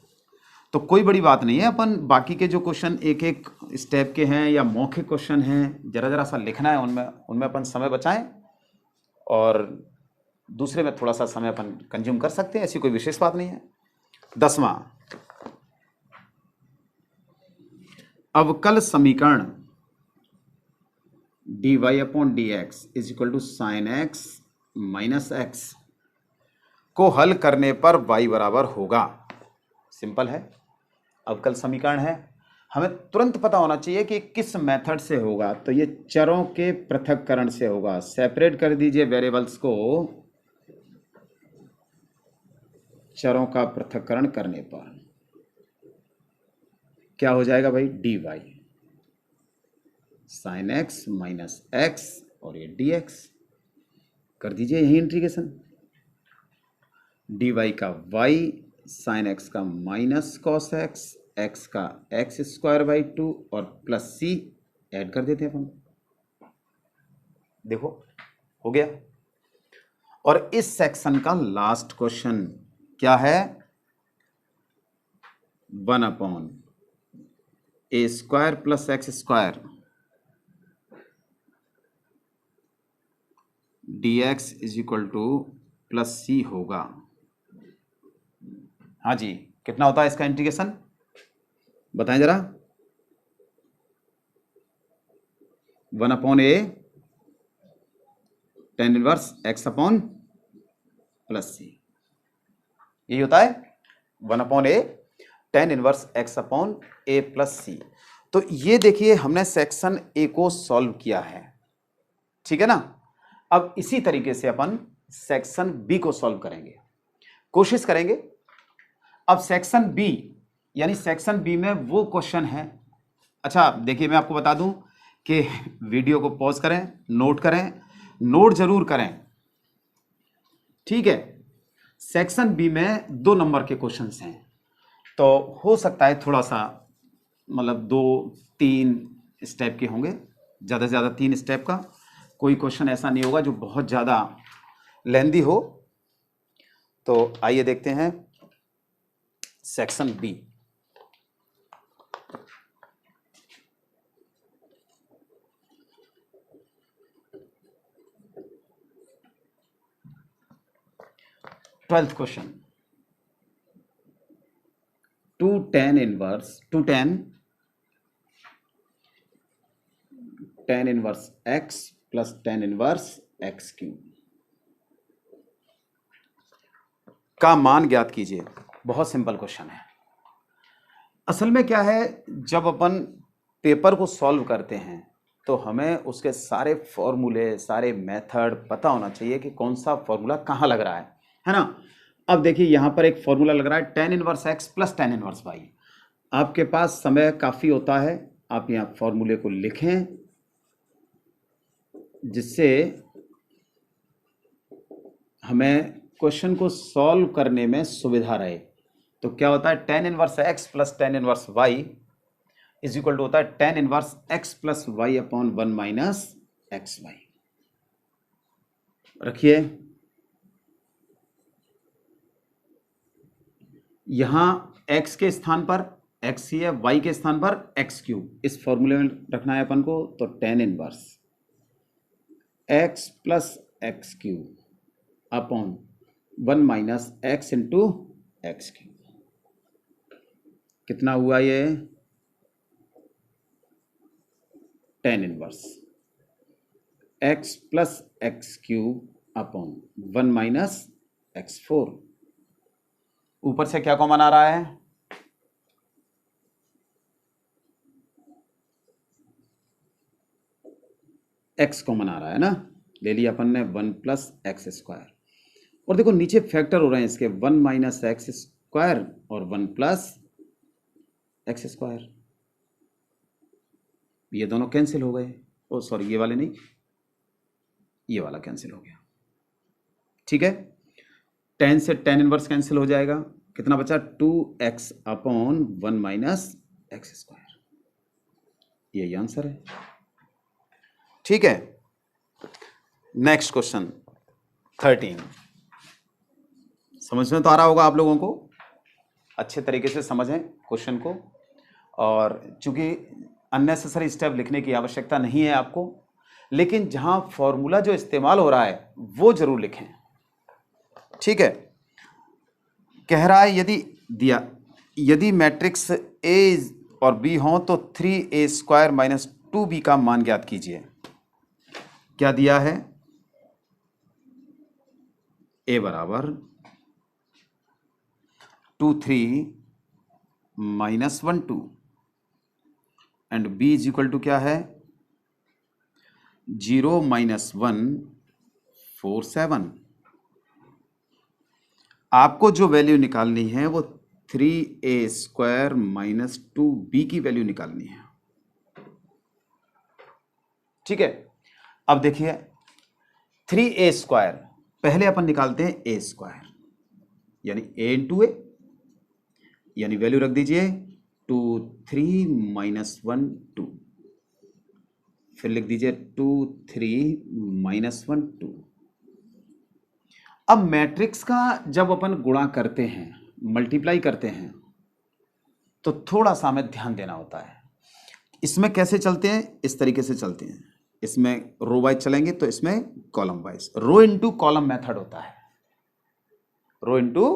तो कोई बड़ी बात नहीं है। अपन बाकी के जो क्वेश्चन एक एक स्टेप के हैं या मौखिक क्वेश्चन हैं, जरा जरा सा लिखना है उनमें अपन समय बचाएं, और दूसरे में थोड़ा सा समय अपन कंज्यूम कर सकते हैं, ऐसी कोई विशेष बात नहीं है। 10वां, अवकल समीकरण dy/dx = sin x - x को हल करने पर y बराबर होगा। सिंपल है, अवकल समीकरण है, हमें तुरंत पता होना चाहिए कि किस मेथड से होगा। तो ये चरों के पृथक्करण से होगा। सेपरेट कर दीजिए वेरिएबल्स को चरों का पृथक्करण करने पर क्या हो जाएगा भाई? dy sin x - x और ये dx कर दीजिए यही इंटीग्रेशन। dy का y, sin x का -cos x, x का x² 2 और प्लस c ऐड कर देते हैं अपन। देखो हो गया। और इस सेक्शन का लास्ट क्वेश्चन क्या है? 1/a² + x² dx = +c होगा। हाँ जी, कितना होता है इसका इंटीग्रेशन बताएं जरा? 1/a tan 1 x/+c, यही होता है 1/a tan 1 x/a+c। तो ये देखिए हमने सेक्शन ए को सॉल्व किया है, ठीक है ना। अब इसी तरीके से अपन सेक्शन बी को सॉल्व करेंगे, कोशिश करेंगे। अब सेक्शन बी यानी सेक्शन बी में वो क्वेश्चन है। अच्छा देखिए, मैं आपको बता दूं कि वीडियो को पॉज करें, नोट करें, नोट जरूर करें, ठीक है। सेक्शन बी में 2 नंबर के क्वेश्चंस हैं, तो हो सकता है थोड़ा सा मतलब 2-3 स्टेप के होंगे, ज़्यादा से ज़्यादा 3 स्टेप का। कोई क्वेश्चन ऐसा नहीं होगा जो बहुत ज़्यादा लेंदी हो। तो आइए देखते हैं section B. Twelfth question, 2 tan 1 x + tan 1 x³ का मान ज्ञात कीजिए। बहुत सिंपल क्वेश्चन है। असल में क्या है, जब अपन पेपर को सॉल्व करते हैं तो हमें उसके सारे फॉर्मूले, सारे मेथड पता होना चाहिए कि कौन सा फॉर्मूला कहाँ लग रहा है ना। अब देखिए यहाँ पर एक फॉर्मूला लग रहा है tan 1 x + tan 1 y। आपके पास समय काफ़ी होता है, आप यहाँ फॉर्मूले को लिखें जिससे हमें क्वेश्चन को सॉल्व करने में सुविधा रहे। तो क्या होता है tan inverse x plus tan inverse y is equal to होता है tan inverse x plus y upon 1 minus x y. रखिए यहां x के स्थान पर x ही है, y के स्थान पर एक्स क्यूब, इस फॉर्मूले में रखना है अपन को। तो tan inverse x plus x cube upon 1 minus x into x cube. कितना हुआ ये? tan inverse x plus x cube upon 1 minus x four. ऊपर से क्या कॉमन आ रहा है? x कॉमन आ रहा है ना, ले लिया अपन ने 1 प्लस एक्स स्क्वायर। और देखो नीचे फैक्टर हो रहे हैं इसके, 1 माइनस एक्स स्क्वायर और 1 प्लस एक्स स्क्वायर। ये दोनों कैंसिल हो गए। ओ सॉरी, ये वाले नहीं, ये वाला कैंसिल हो गया। ठीक है, tan से tan इनवर्स कैंसिल हो जाएगा। कितना बचा? 2x upon 1 minus x square. यही आंसर है। ठीक है, नेक्स्ट क्वेश्चन 13। समझ में तो आ रहा होगा आप लोगों को, अच्छे तरीके से समझें क्वेश्चन को। और चूंकि अननेसेसरी स्टेप लिखने की आवश्यकता नहीं है आपको, लेकिन जहां फॉर्मूला जो इस्तेमाल हो रहा है वो जरूर लिखें। ठीक है, कह रहा है यदि मैट्रिक्स ए और बी हो तो 3a स्क्वायर माइनस 2b का मान ज्ञात कीजिए। क्या दिया है? a बराबर 2 3 minus 1 2 and b is equal to क्या है? 0 माइनस 1 4 7। आपको जो वैल्यू निकालनी है वो 3a स्क्वायर माइनस 2b की वैल्यू निकालनी है। ठीक है, अब देखिए 3a स्क्वायर, पहले अपन निकालते हैं a स्क्वायर, यानी a इंटू ए, यानी वैल्यू रख दीजिए 2 3 माइनस 1 2, फिर लिख दीजिए 2 3 माइनस 1 2। अब मैट्रिक्स का जब अपन गुणा करते हैं, मल्टीप्लाई करते हैं, तो थोड़ा सा हमें ध्यान देना होता है। इसमें कैसे चलते हैं? इस तरीके से चलते हैं। इसमें रो वाइज चलेंगे तो इसमें कॉलम वाइज, रो इनटू कॉलम मेथड होता है, रो इनटू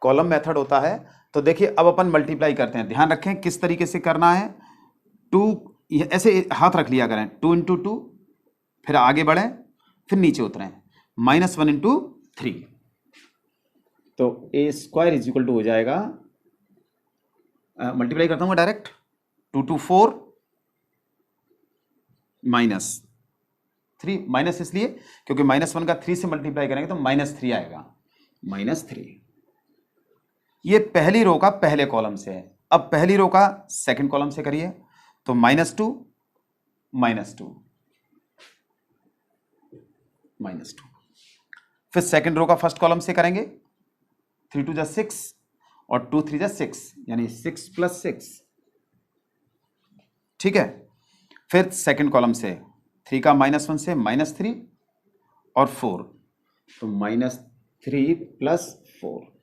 कॉलम मेथड होता है। तो देखिए अब अपन मल्टीप्लाई करते हैं, ध्यान रखें किस तरीके से करना है। 2 ऐसे हाथ रख लिया करें, 2 इंटू 2, फिर आगे बढ़ें, फिर नीचे उतरें, माइनस 1 इंटू 3। तो a square is equal to हो जाएगा, मल्टीप्लाई करता हूँ डायरेक्ट, 2 2 4 माइनस 3, माइनस इसलिए क्योंकि माइनस 1 का 3 से मल्टीप्लाई करेंगे तो माइनस 3 आएगा, माइनस 3। ये पहली रो का पहले कॉलम से है। अब पहली रो का सेकंड कॉलम से करिए, तो माइनस 2 माइनस 2 माइनस 2। फिर सेकंड रो का फर्स्ट कॉलम से करेंगे, 3 2 जा 6 और 2 3 जा 6, यानी 6 प्लस 6। ठीक है, फिर सेकंड कॉलम से 3 का माइनस 1 से माइनस 3 और 4, तो माइनस 3 प्लस 4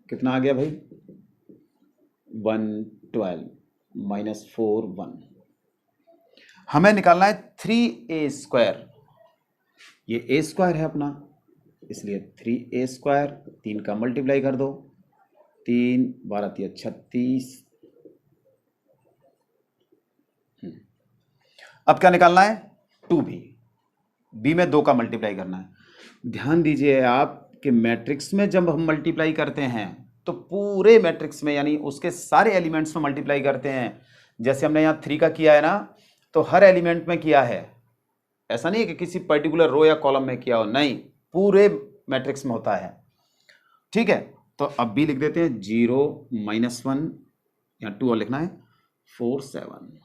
कितना आ गया भाई? 1 12 माइनस 4 1। हमें निकालना है 3a स्क्वायर, ये a स्क्वायर है अपना, इसलिए 3a स्क्वायर, 3 का मल्टीप्लाई कर दो, 3 12 3 36। अब क्या निकालना है? 2b, b में 2 का मल्टीप्लाई करना है। ध्यान दीजिए आप कि मैट्रिक्स में जब हम मल्टीप्लाई करते हैं तो पूरे मैट्रिक्स में, यानी उसके सारे एलिमेंट्स में मल्टीप्लाई करते हैं। जैसे हमने यहाँ 3 का किया है ना, तो हर एलिमेंट में किया है, ऐसा नहीं है कि किसी पर्टिकुलर रो या कॉलम में किया हो, नहीं, पूरे मैट्रिक्स में होता है। ठीक है, तो अब भी लिख देते हैं 0 माइनस 1, यहाँ 2 और लिखना है, 4 7।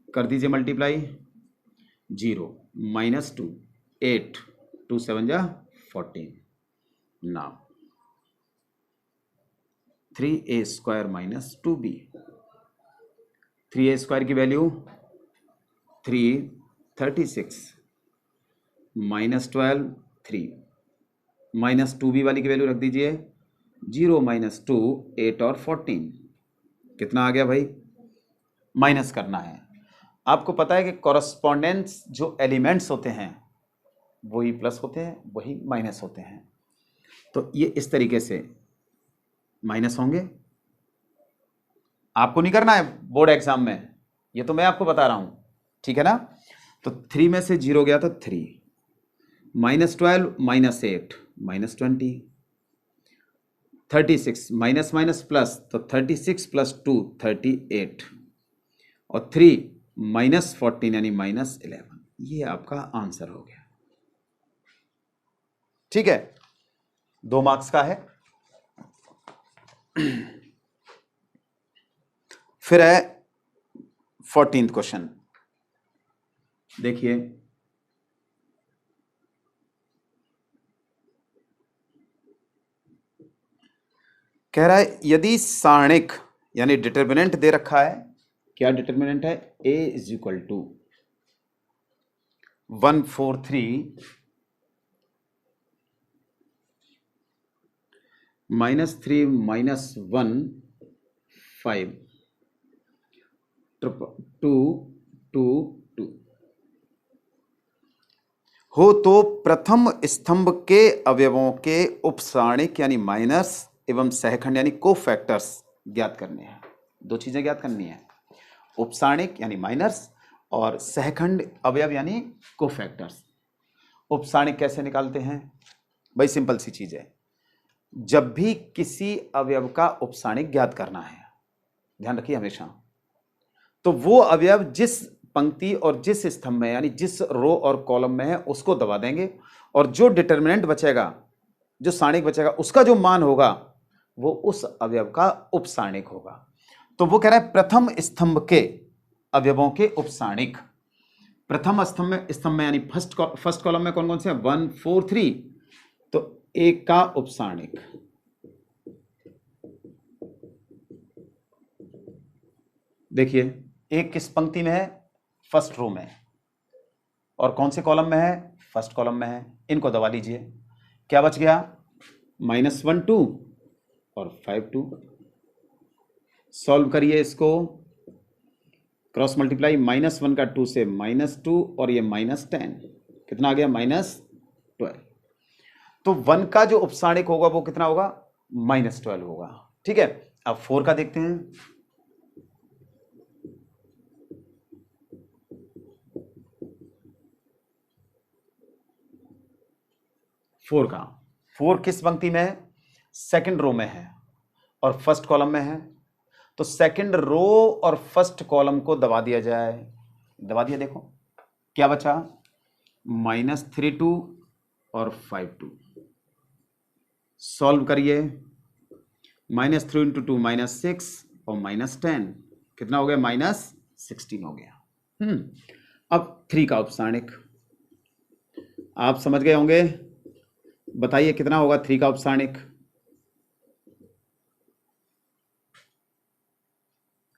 कर दीजिए मल्टीप्लाई, 0 माइनस 2 8, 2 7 जा 14। Now 3a² minus 2b। 3a² की वैल्यू 336 माइनस 12 3 माइनस 2b वाली की वैल्यू रख दीजिए 0 माइनस 2 8 और 14। कितना आ गया भाई? माइनस करना है। आपको पता है कि कॉरस्पॉन्डेंस जो एलिमेंट्स होते हैं वही प्लस होते हैं, वही माइनस होते हैं। तो ये इस तरीके से माइनस होंगे। आपको नहीं करना है बोर्ड एग्जाम में, ये तो मैं आपको बता रहा हूं, ठीक है ना। तो 3 में से 0 गया तो 3 minus 12 minus 8 minus 20 36 minus minus plus तो 36 प्लस 2 38 और 3 माइनस 14 यानी माइनस 11। ये आपका आंसर हो गया, ठीक है। 2 मार्क्स का है। फिर है 14th क्वेश्चन, देखिए। कह रहा है यदि सारणिक यानी डिटर्मिनेंट दे रखा है, क्या डिटर्मिनेंट है? a is equal to 143 minus 3 minus 1 5 2 2 2 हो तो प्रथम स्तंभ के अवयवों के उपसारणिक यानी माइनस एवं सहखंड यानी कोफैक्टर्स ज्ञात करने हैं। 2 चीजें ज्ञात करनी है, उपसारणिक यानी माइनस और सहखंड अवयव यानी कोफैक्टर्स। उपसारणिक कैसे निकालते हैं भाई? सिंपल सी चीज है, जब भी किसी अवयव का उपसारणिक ज्ञात करना है, ध्यान रखिए हमेशा, तो वो अवयव जिस पंक्ति और जिस स्तंभ में यानी जिस रो और कॉलम में है उसको दबा देंगे, और जो डिटर्मिनेंट बचेगा, जो सारणिक बचेगा, उसका जो मान होगा वो उस अवयव का उपसारणिक होगा। तो वो कह रहा है प्रथम स्तंभ के अवयवों के उपसारणिक। प्रथम स्तंभ में यानी फर्स्ट कॉलम में कौन कौन से हैं? 1 4 3। तो एक का उपसारणिक देखिए, एक किस पंक्ति में है? फर्स्ट रो में। और कौन से कॉलम में है? फर्स्ट कॉलम में है। इनको दबा लीजिए, क्या बच गया? -1 2 और 5 2। सॉल्व करिए इसको, क्रॉस मल्टीप्लाई, -1 का 2 से -2 और ये -10, कितना आ गया? -12। तो 1 का जो उपसारणिक होगा वो कितना होगा? -12 होगा, ठीक है। अब 4 का देखते हैं। फोर किस पंक्ति में है? सेकंड रो में है और फर्स्ट कॉलम में है। तो सेकंड रो और फर्स्ट कॉलम को दबा दिया जाए, दबा दिया, देखो क्या बचा? -3 2 और 5 2। सॉल्व करिए, -3 × 2 -6 और -10, कितना हो गया? -16 हो गया। अब 3 का उपसारणिक आप समझ गए होंगे, बताइए कितना होगा 3 का उपसारणिक?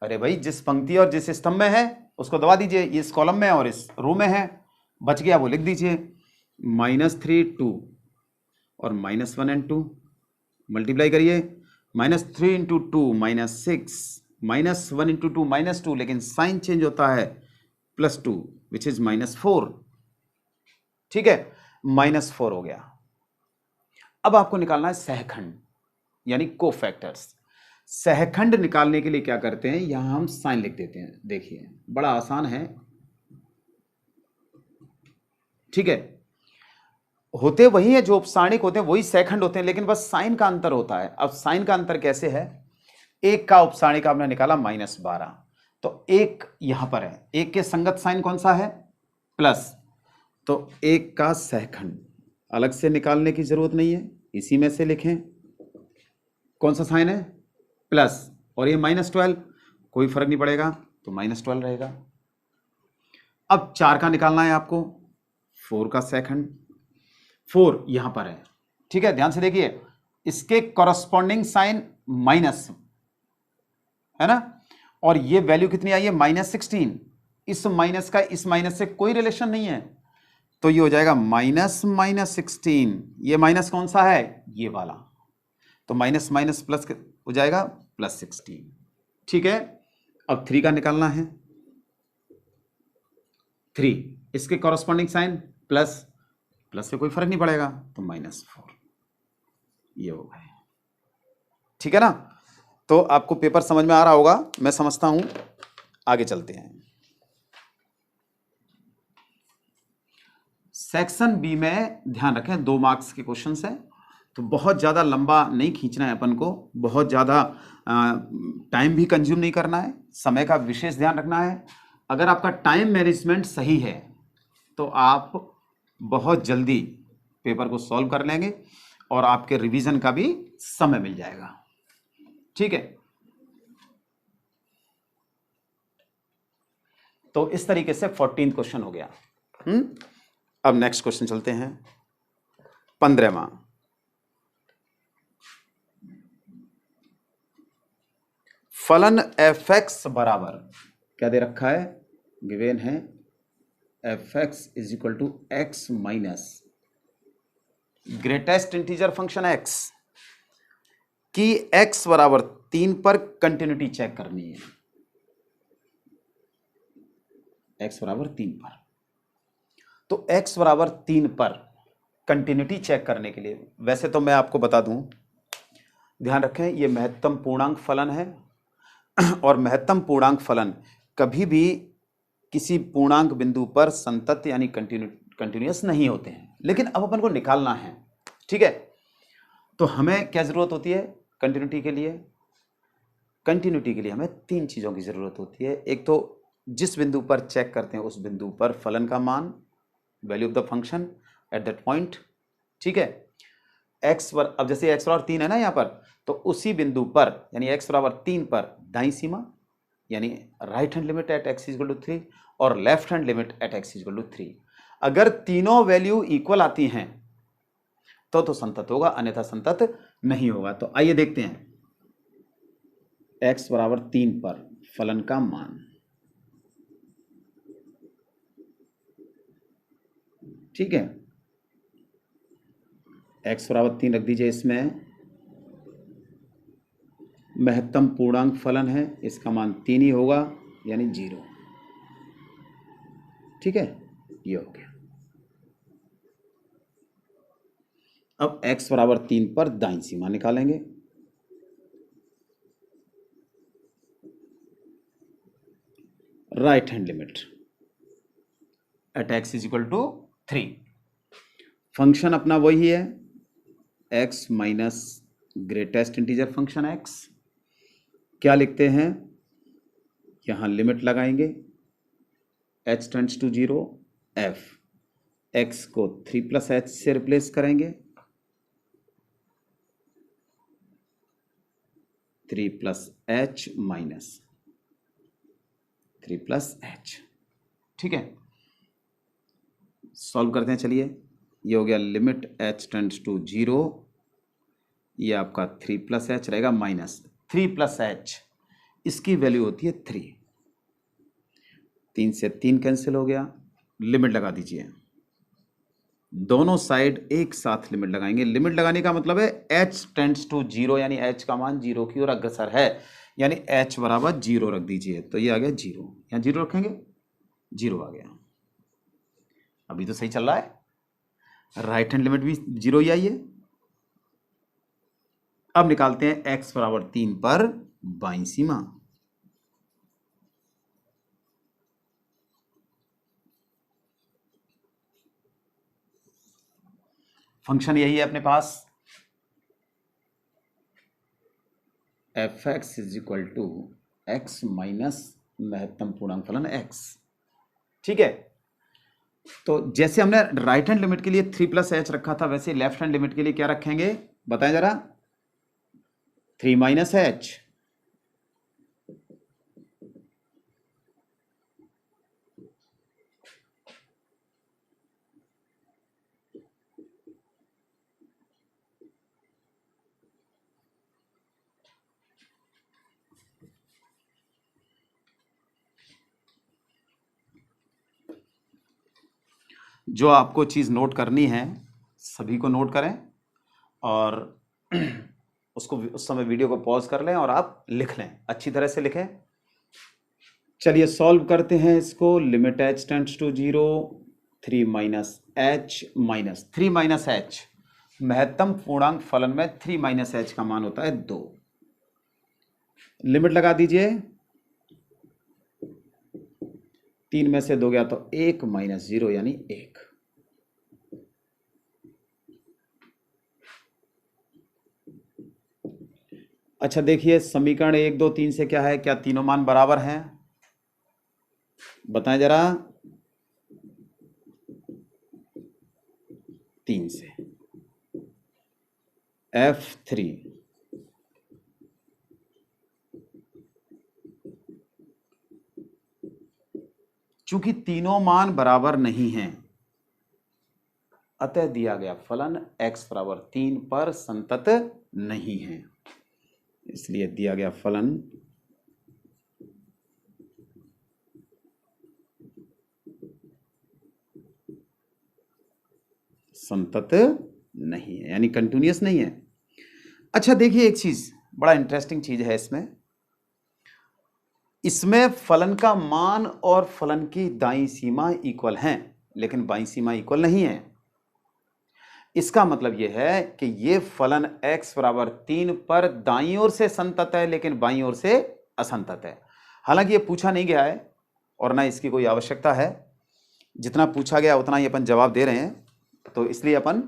अरे भाई, जिस पंक्ति और जिस स्तंभ में है उसको दबा दीजिए। ये इस कॉलम में और इस रो में है, बच गया वो लिख दीजिए। -3 2 और -1 और 2 मल्टीप्लाई करिए। -3 × 2 -6, -1 × 2 -2, लेकिन साइन चेंज होता है, +2 विच इज -4, ठीक है। -4 हो गया। अब आपको निकालना है सहखंड यानी कोफैक्टर्स। सहखंड निकालने के लिए क्या करते हैं? यहां हम साइन लिख देते हैं, देखिए बड़ा आसान है, ठीक है। होते वही है, जो उपसारणिक होते हैं वही सहखंड होते हैं, लेकिन बस साइन का अंतर होता है। अब साइन का अंतर कैसे है? एक का उपसारणिक आपने निकाला -12, तो एक यहां पर है, एक के संगत साइन कौन सा है? प्लस। तो एक का सहखंड अलग से निकालने की जरूरत नहीं है, इसी में से लिखें। कौन सा साइन है? प्लस, और ये -12, कोई फर्क नहीं पड़ेगा, तो -12 रहेगा। अब 4 का निकालना है आपको, 4 का सहखंड। 4 यहां पर है, ठीक है। ध्यान से देखिए, इसके कॉरस्पॉन्डिंग साइन माइनस, है ना, और ये वैल्यू कितनी आई है -16। इस माइनस का इस माइनस से कोई रिलेशन नहीं है, तो ये हो जाएगा -16। ये माइनस कौन सा है, ये वाला, तो माइनस माइनस प्लस हो जाएगा +16। ठीक है, अब 3 का निकालना है। 3 इसके कॉरस्पॉन्डिंग साइन प्लस, प्लस से कोई फर्क नहीं पड़ेगा, तो -4 ये हो गए। ठीक है ना, तो आपको पेपर समझ में आ रहा होगा, मैं समझता हूं। आगे चलते हैं। सेक्शन बी में ध्यान रखें 2 मार्क्स के क्वेश्चन है, तो बहुत ज़्यादा लंबा नहीं खींचना है अपन को, बहुत ज़्यादा टाइम भी कंज्यूम नहीं करना है, समय का विशेष ध्यान रखना है। अगर आपका टाइम मैनेजमेंट सही है तो आप बहुत जल्दी पेपर को सॉल्व कर लेंगे और आपके रिवीजन का भी समय मिल जाएगा। ठीक है, तो इस तरीके से 14 क्वेश्चन हो गया। अब नेक्स्ट क्वेश्चन चलते हैं, 15वां। फलन f(x) बराबर क्या दे रखा है, गिवेन है f(x) = x minus greatest integer function x की x बराबर 3 पर कंटिन्यूटी चेक करनी है। x बराबर 3 पर, तो x बराबर 3 पर कंटिन्यूटी चेक करने के लिए, वैसे तो मैं आपको बता दूं, ध्यान रखें ये महत्तम पूर्णांक फलन है और महत्तम पूर्णांक फलन कभी भी किसी पूर्णांक बिंदु पर संतत यानी कंटिन्यूअस नहीं होते हैं, लेकिन अब अपन को निकालना है। ठीक है, तो हमें क्या जरूरत होती है कंटिन्यूटी के लिए, कंटिन्यूटी के लिए हमें 3 चीजों की जरूरत होती है। एक तो जिस बिंदु पर चेक करते हैं उस बिंदु पर फलन का मान, value of the function at that point. ठीक है, एक्स पर, अब जैसे x बराबर 3 है ना यहाँ पर, तो उसी बिंदु पर यानी x बराबर 3 पर दाईं सीमा यानी right hand limit at x = 3 और left hand limit at x = 3, अगर तीनों वैल्यू इक्वल आती हैं तो संतत होगा, अन्यथा संतत नहीं होगा। तो आइए देखते हैं x बराबर 3 पर फलन का मान। ठीक है, x बराबर 3 रख दीजिए, इसमें महत्तम पूर्णांक फलन है, इसका मान 3 ही होगा यानी 0। ठीक है, ये हो गया। अब x बराबर 3 पर दाईं सीमा निकालेंगे। Right hand limit at x = 3, function अपना वही है x minus greatest integer function x। क्या लिखते हैं, यहां लिमिट लगाएंगे, h tends to 0, f x को 3 + h से रिप्लेस करेंगे, 3 + h माइनस 3 + h। ठीक है, सॉल्व करते हैं, चलिए। ये हो गया लिमिट h टेंड्स टू 0, ये आपका 3 + h रहेगा माइनस 3 + h, इसकी वैल्यू होती है 3, 3 से 3 कैंसिल हो गया, लिमिट लगा दीजिए, दोनों साइड एक साथ लिमिट लगाएंगे। लिमिट लगाने का मतलब है h टेंड्स टू 0 यानी h का मान 0 की ओर अग्रसर है, यानी h बराबर 0 रख दीजिए, तो ये आ गया 0, यहाँ 0 रखेंगे, 0 आ गया। अभी तो सही चल रहा है, राइट हैंड लिमिट भी 0 ही आई है। अब निकालते हैं x बराबर 3 पर बाईं सीमा। फंक्शन यही है अपने पास, f(x) = x माइनस महत्तम पूर्णांक फलन x। ठीक है, तो जैसे हमने राइट हैंड लिमिट के लिए 3 + h रखा था, वैसे लेफ्ट हैंड लिमिट के लिए क्या रखेंगे बताएं जरा, 3 - h। जो आपको चीज़ नोट करनी है सभी को नोट करें और उसको उस समय वीडियो को पॉज कर लें और आप लिख लें, अच्छी तरह से लिखें। चलिए सॉल्व करते हैं इसको। Limit h tends to 0, 3 minus h minus 3 minus h, महत्तम पूर्णांक फलन में 3 माइनस एच का मान होता है 2। लिमिट लगा दीजिए, 3 में से 2 गया तो 1 माइनस 0 यानी 1। अच्छा देखिए समीकरण 1 2 3 से क्या है, क्या तीनों मान बराबर हैं? बताएं जरा। 3 से F3 चूंकि तीनों मान बराबर नहीं हैं, अतः दिया गया फलन x बराबर 3 पर संतत नहीं है। इसलिए दिया गया फलन संतत नहीं है, यानी कंटिन्यूअस नहीं है। अच्छा देखिए एक चीज बड़ा इंटरेस्टिंग चीज है इसमें फलन का मान और फलन की दाईं सीमा इक्वल हैं, लेकिन बाईं सीमा इक्वल नहीं है। इसका मतलब यह है कि यह फलन x बराबर 3 पर दाईं ओर से संतत है लेकिन बाईं ओर से असंतत है। हालांकि यह पूछा नहीं गया है और ना इसकी कोई आवश्यकता है, जितना पूछा गया उतना ही अपन जवाब दे रहे हैं, तो इसलिए अपन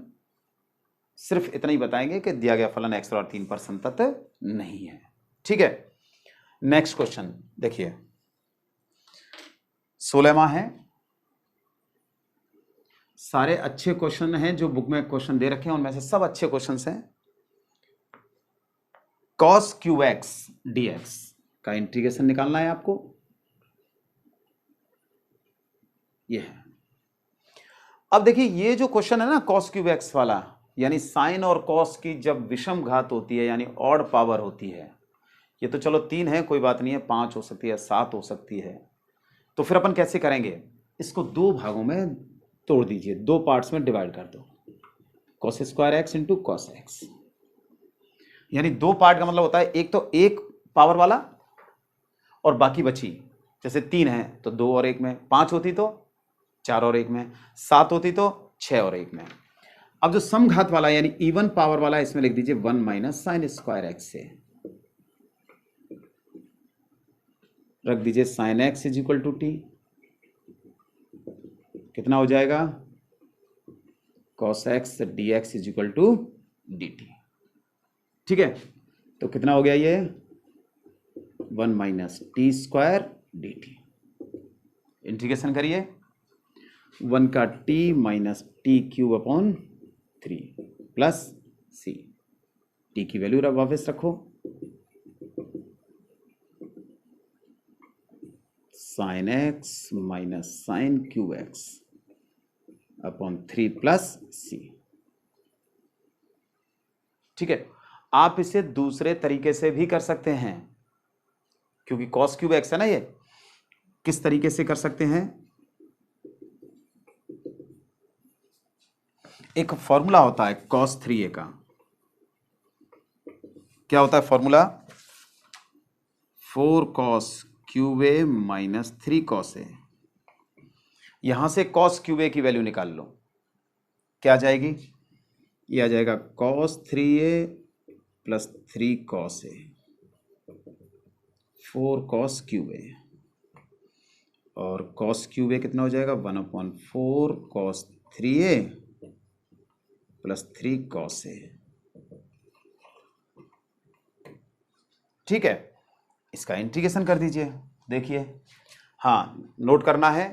सिर्फ इतना ही बताएंगे कि दिया गया फलन x बराबर 3 पर संतत नहीं है। ठीक है, नेक्स्ट क्वेश्चन देखिए, 16वां है। सारे अच्छे क्वेश्चन हैं जो बुक में क्वेश्चन दे रखे हैं, उनमें से सब अच्छे क्वेश्चन हैं। cos qx dx का इंटीग्रेशन निकालना है आपको। ये है। अब देखिए ये जो क्वेश्चन है ना cos qx वाला, यानी साइन और कॉस की जब विषम घात होती है यानी ऑड पावर होती है, ये तो चलो 3 है कोई बात नहीं है, 5 हो सकती है, 7 हो सकती है, तो फिर अपन कैसे करेंगे, इसको 2 भागों में तोड़ दीजिए, 2 पार्ट्स में डिवाइड कर दो, cos square x into cos x. यानी 2 पार्ट का मतलब होता है एक तो 1 पावर वाला और बाकी बची, जैसे 3 है तो 2 और 1 में, 5 होती तो 4 और 1 में, 7 होती तो 6 और 1 में। अब जो समघात वाला यानी इवन पावर वाला, इसमें लिख दीजिए 1 माइनस साइन स्क्वायर एक्स से रख दीजिए sine x is equal to t. कितना हो जाएगा, cos x d x is equal to d t. ठीक है, तो कितना हो गया ये 1 minus t square d t. Integration करिए, 1 का t minus t cube upon 3 plus C, t की वैल्यू वापस रखो, sine x minus sine cube x upon 3 plus C. ठीक है, आप इसे दूसरे तरीके से भी कर सकते हैं, क्योंकि कॉस क्यूब एक्स है ना, ये किस तरीके से कर सकते हैं, एक फॉर्मूला होता है कॉस 3a का। क्या होता है formula, 4 cos cube A minus 3 cos A. यहां से कॉस क्यूब ए की वैल्यू निकाल लो, क्या आ जाएगी, ये आ जाएगा cos 3a plus 3 cos A, 4 cos cube ए, और कॉस क्यूब ए कितना हो जाएगा 1/4 cos 3a plus 3 cos A. ठीक है, इसका इंटीग्रेशन कर दीजिए। देखिए, हाँ नोट करना है,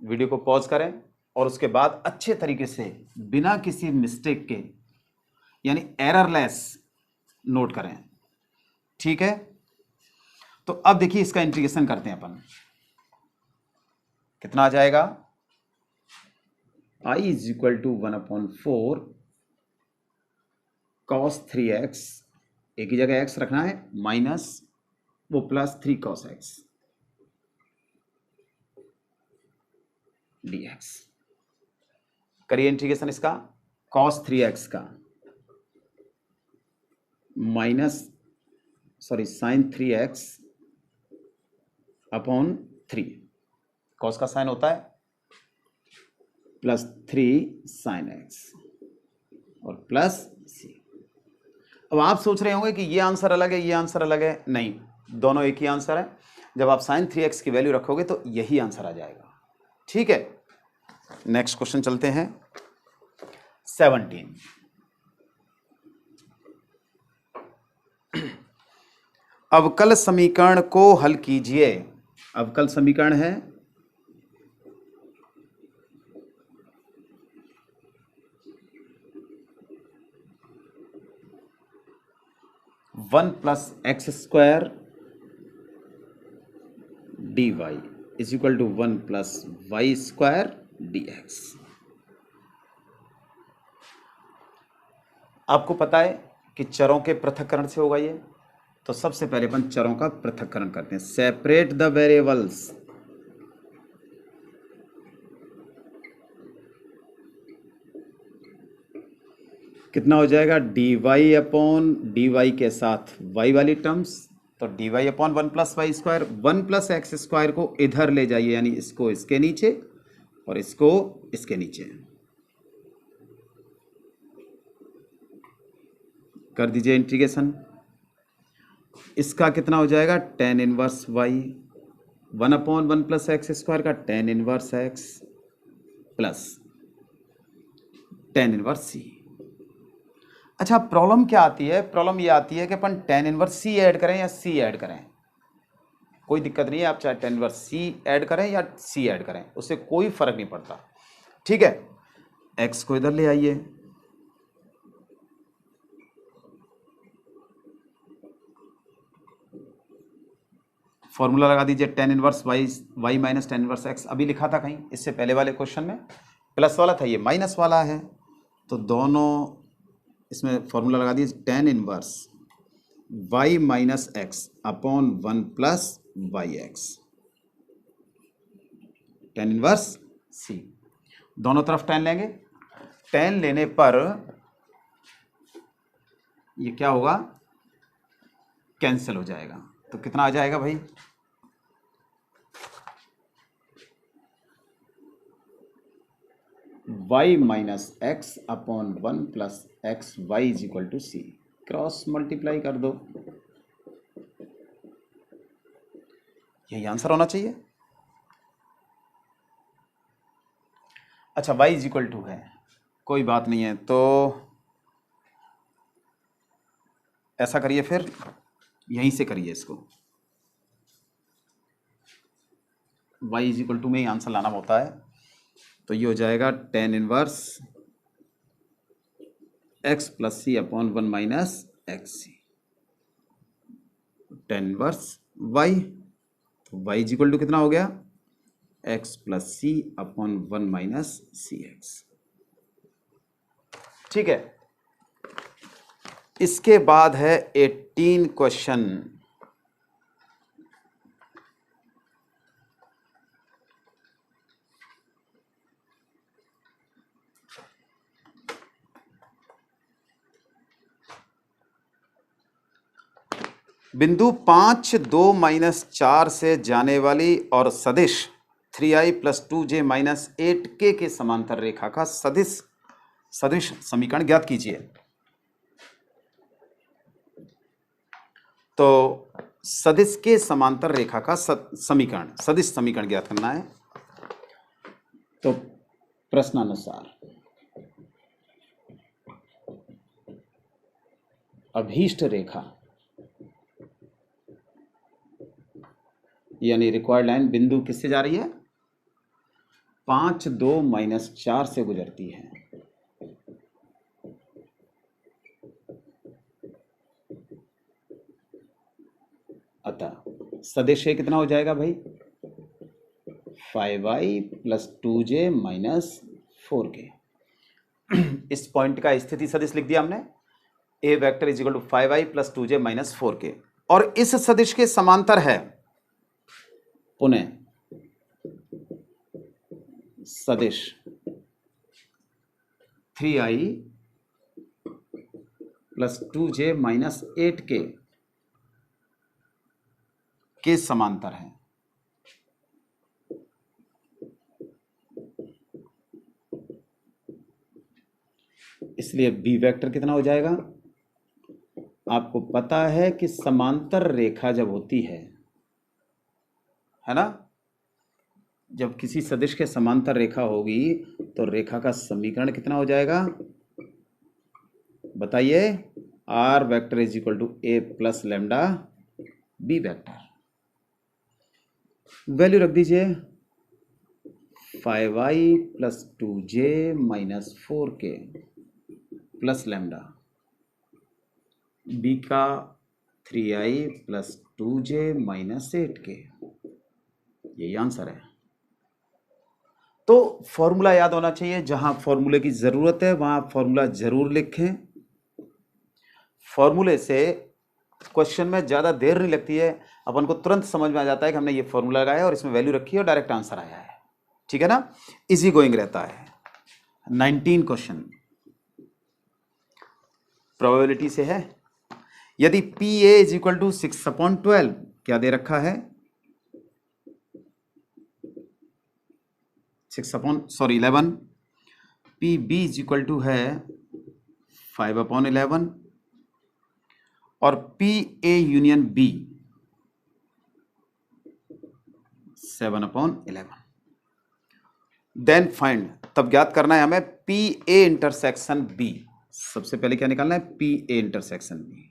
वीडियो को पॉज करें और उसके बाद अच्छे तरीके से बिना किसी मिस्टेक के यानी एररलेस नोट करें। ठीक है, तो अब देखिए इसका इंटीग्रेशन करते हैं अपन, कितना आ जाएगा, i is equal to 1/4 cos 3x, एक ही जगह x रखना है, माइनस वो प्लस 3 कॉस x dx। करिए इंटीग्रेशन इसका, cos 3x का minus sin 3x upon 3, cos का साइन होता है प्लस 3 sin x और प्लस c। अब आप सोच रहे होंगे कि ये आंसर अलग है, ये आंसर अलग है। नहीं, दोनों एक ही आंसर है। जब आप sin 3x की वैल्यू रखोगे तो यही आंसर आ जाएगा। ठीक है, नेक्स्ट क्वेश्चन चलते हैं। 17, अवकल समीकरण को हल कीजिए। अवकल समीकरण है 1 plus x square d y is equal to 1 plus y square d x. आपको पता है कि चरों के पृथक्करण से होगा ये, तो सबसे पहले अपन चरों का पृथक्करण करते हैं। Separate the variables. कितना हो जाएगा, d y upon d y के साथ वाई वाली टर्म्स, तो d y upon 1 plus y square. 1 plus x square को इधर ले जाइए, यानी इसको इसके नीचे और इसको इसके नीचे कर दीजिए इंटीग्रेशन। इसका कितना हो जाएगा, tan inverse y, 1 upon 1 plus x square का tan inverse x plus tan inverse C. अच्छा, प्रॉब्लम क्या आती है, प्रॉब्लम ये आती है कि अपन tan इनवर्स सी ऐड करें या सी ऐड करें। कोई दिक्कत नहीं है, आप चाहे tan इनवर्स सी ऐड करें या सी ऐड करें, उससे कोई फर्क नहीं पड़ता। ठीक है, एक्स को इधर ले आइए, फॉर्मूला लगा दीजिए tan inverse y minus tan inverse x. अभी लिखा था कहीं इससे पहले वाले क्वेश्चन में प्लस वाला था, ये माइनस वाला है, तो दोनों इसमें फॉर्मूला लगा दीजिए tan inverse y minus x upon 1 plus y x, tan inverse C. दोनों तरफ tan लेंगे, tan लेने पर ये क्या होगा, कैंसिल हो जाएगा। तो कितना आ जाएगा भाई, y minus x upon 1 plus x y is equal to c. Cross multiply कर दो, यही आंसर होना चाहिए। अच्छा, y इज इक्वल टू है, कोई बात नहीं है, तो ऐसा करिए, फिर यहीं से करिए इसको। y इज इक्वल टू में ही आंसर लाना होता है, तो ये हो जाएगा tan इनवर्स x प्लस सी अपॉन 1 माइनस एक्स सी, tan इनवर्स y। तो y इज इक्वल टू कितना हो गया, x प्लस सी अपॉन 1 माइनस सी एक्स। ठीक है, इसके बाद है 18 क्वेश्चन। बिंदु 5, 2 माइनस 4 से जाने वाली और सदिश 3i plus 2j minus 8k के समांतर रेखा का सदिश समीकरण ज्ञात कीजिए। तो सदिश के समांतर रेखा का समीकरण, सदिश समीकरण ज्ञात करना है। तो प्रश्नानुसार अभीष्ट रेखा यानी रिक्वायर्ड लाइन बिंदु किससे जा रही है, 5, 2 माइनस 4 से गुजरती है। अतः सदिश ए कितना हो जाएगा भाई, 5i plus 2j minus 4k। इस पॉइंट का स्थिति सदिश लिख दिया हमने, A vector is equal to 5i plus 2j minus 4k, और इस सदिश के समांतर है पुनः सदिश 3i plus 2j minus 8k के समांतर है। इसलिए बी वेक्टर कितना हो जाएगा? आपको पता है कि समांतर रेखा जब होती है ना, जब किसी सदिश के समांतर रेखा होगी तो रेखा का समीकरण कितना हो जाएगा? बताइए। R vector is equal to a plus lambda b vector. Value रख दीजिए 5i plus 2j minus 4k plus lambda, b का 3i plus 2j minus 8k, यही आंसर है। तो फॉर्मूला याद होना चाहिए, जहां फॉर्मूले की जरूरत है वहां फॉर्मूला जरूर लिखें। फॉर्मूले से क्वेश्चन में ज्यादा देर नहीं लगती है, अपन को तुरंत समझ में आ जाता है कि हमने ये फॉर्मूला लगाया और इसमें वैल्यू रखी है और डायरेक्ट आंसर आया है। ठीक है ना, इजी गोइंग रहता है। 19 क्वेश्चन प्रोबेबिलिटी से है। यदि P A is equal to 6/12, क्या दे रखा है? 11। P B is equal to है 5/11 और P A union B 7/11। Then find, तब ज्ञात करना है हमें पी ए इंटरसेक्शन बी। सबसे पहले क्या निकालना है? P A intersection B.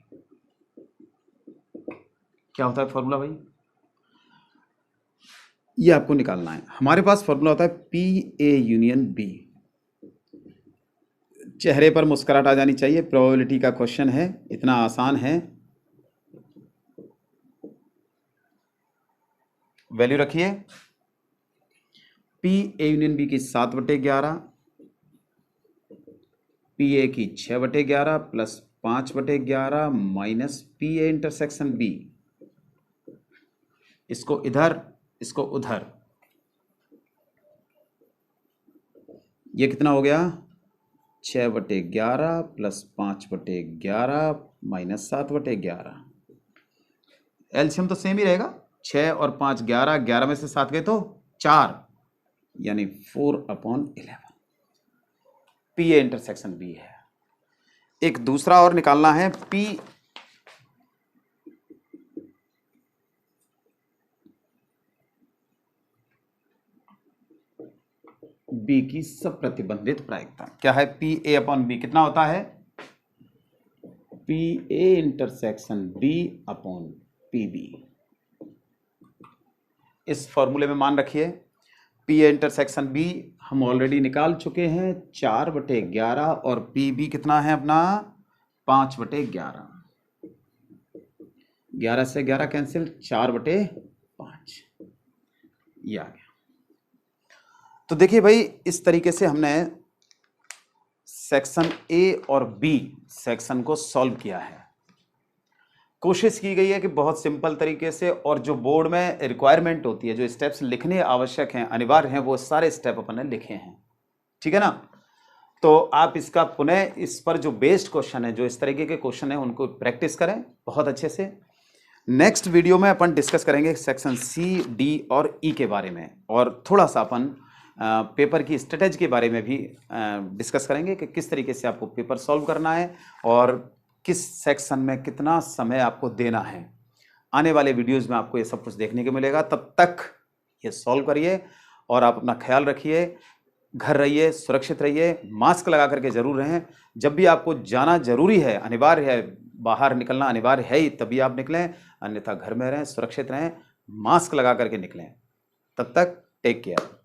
क्या होता है फॉर्मूला भाई? ये आपको निकालना है। हमारे पास फॉर्मूला होता है पी ए यूनियन बी। चेहरे पर मुस्कुराहट आ जानी चाहिए, प्रोबेबिलिटी का क्वेश्चन है, इतना आसान है। वैल्यू रखिए पी ए यूनियन बी की 7/11, पी ए की 6/11 plus 5/11 minus P A intersection B. इसको इधर, इसको उधर, ये कितना हो गया? 6/11 प्लस 5/11 माइनस 7/11। एलसीएम तो सेम ही रहेगा, 6 और 5 11, 11 में से 7 गए तो 4, यानी 4/11। पी ए इंटरसेक्शन बी है। एक दूसरा और निकालना है, पी बी की सब प्रतिबंधित प्रायिकता। क्या है? पी ए अपॉन बी कितना होता है? P A intersection B upon P B. इस फॉर्मूले में मान रखिए पी ए इंटरसेक्शन बी हम ऑलरेडी निकाल चुके हैं 4/11 और पी बी कितना है अपना? 5/11। 11 से 11 कैंसिल, 4/5, ये आ गया। तो देखिए भाई, इस तरीके से हमने सेक्शन ए और बी सेक्शन को सॉल्व किया है। कोशिश की गई है कि बहुत सिंपल तरीके से, और जो बोर्ड में रिक्वायरमेंट होती है, जो स्टेप्स लिखने आवश्यक हैं, अनिवार्य हैं, वो सारे स्टेप अपन ने लिखे हैं। ठीक है ना? तो आप इसका पुनः, इस पर जो बेस्ड क्वेश्चन है, जो इस तरीके के क्वेश्चन है, उनको प्रैक्टिस करें बहुत अच्छे से। नेक्स्ट वीडियो में अपन डिस्कस करेंगे सेक्शन सी, डी और ई के बारे में, और थोड़ा सा अपन पेपर की स्ट्रेटेजी के बारे में भी डिस्कस करेंगे कि किस तरीके से आपको पेपर सॉल्व करना है और किस सेक्शन में कितना समय आपको देना है। आने वाले वीडियोस में आपको ये सब कुछ देखने को मिलेगा। तब तक ये सॉल्व करिए और आप अपना ख्याल रखिए, घर रहिए, सुरक्षित रहिए, मास्क लगा करके जरूर रहें। जब भी आपको जाना जरूरी है, अनिवार्य है, बाहर निकलना अनिवार्य है ही, तभी आप निकलें, अन्यथा घर में रहें, सुरक्षित रहें, मास्क लगा करके निकलें। तब तक टेक केयर।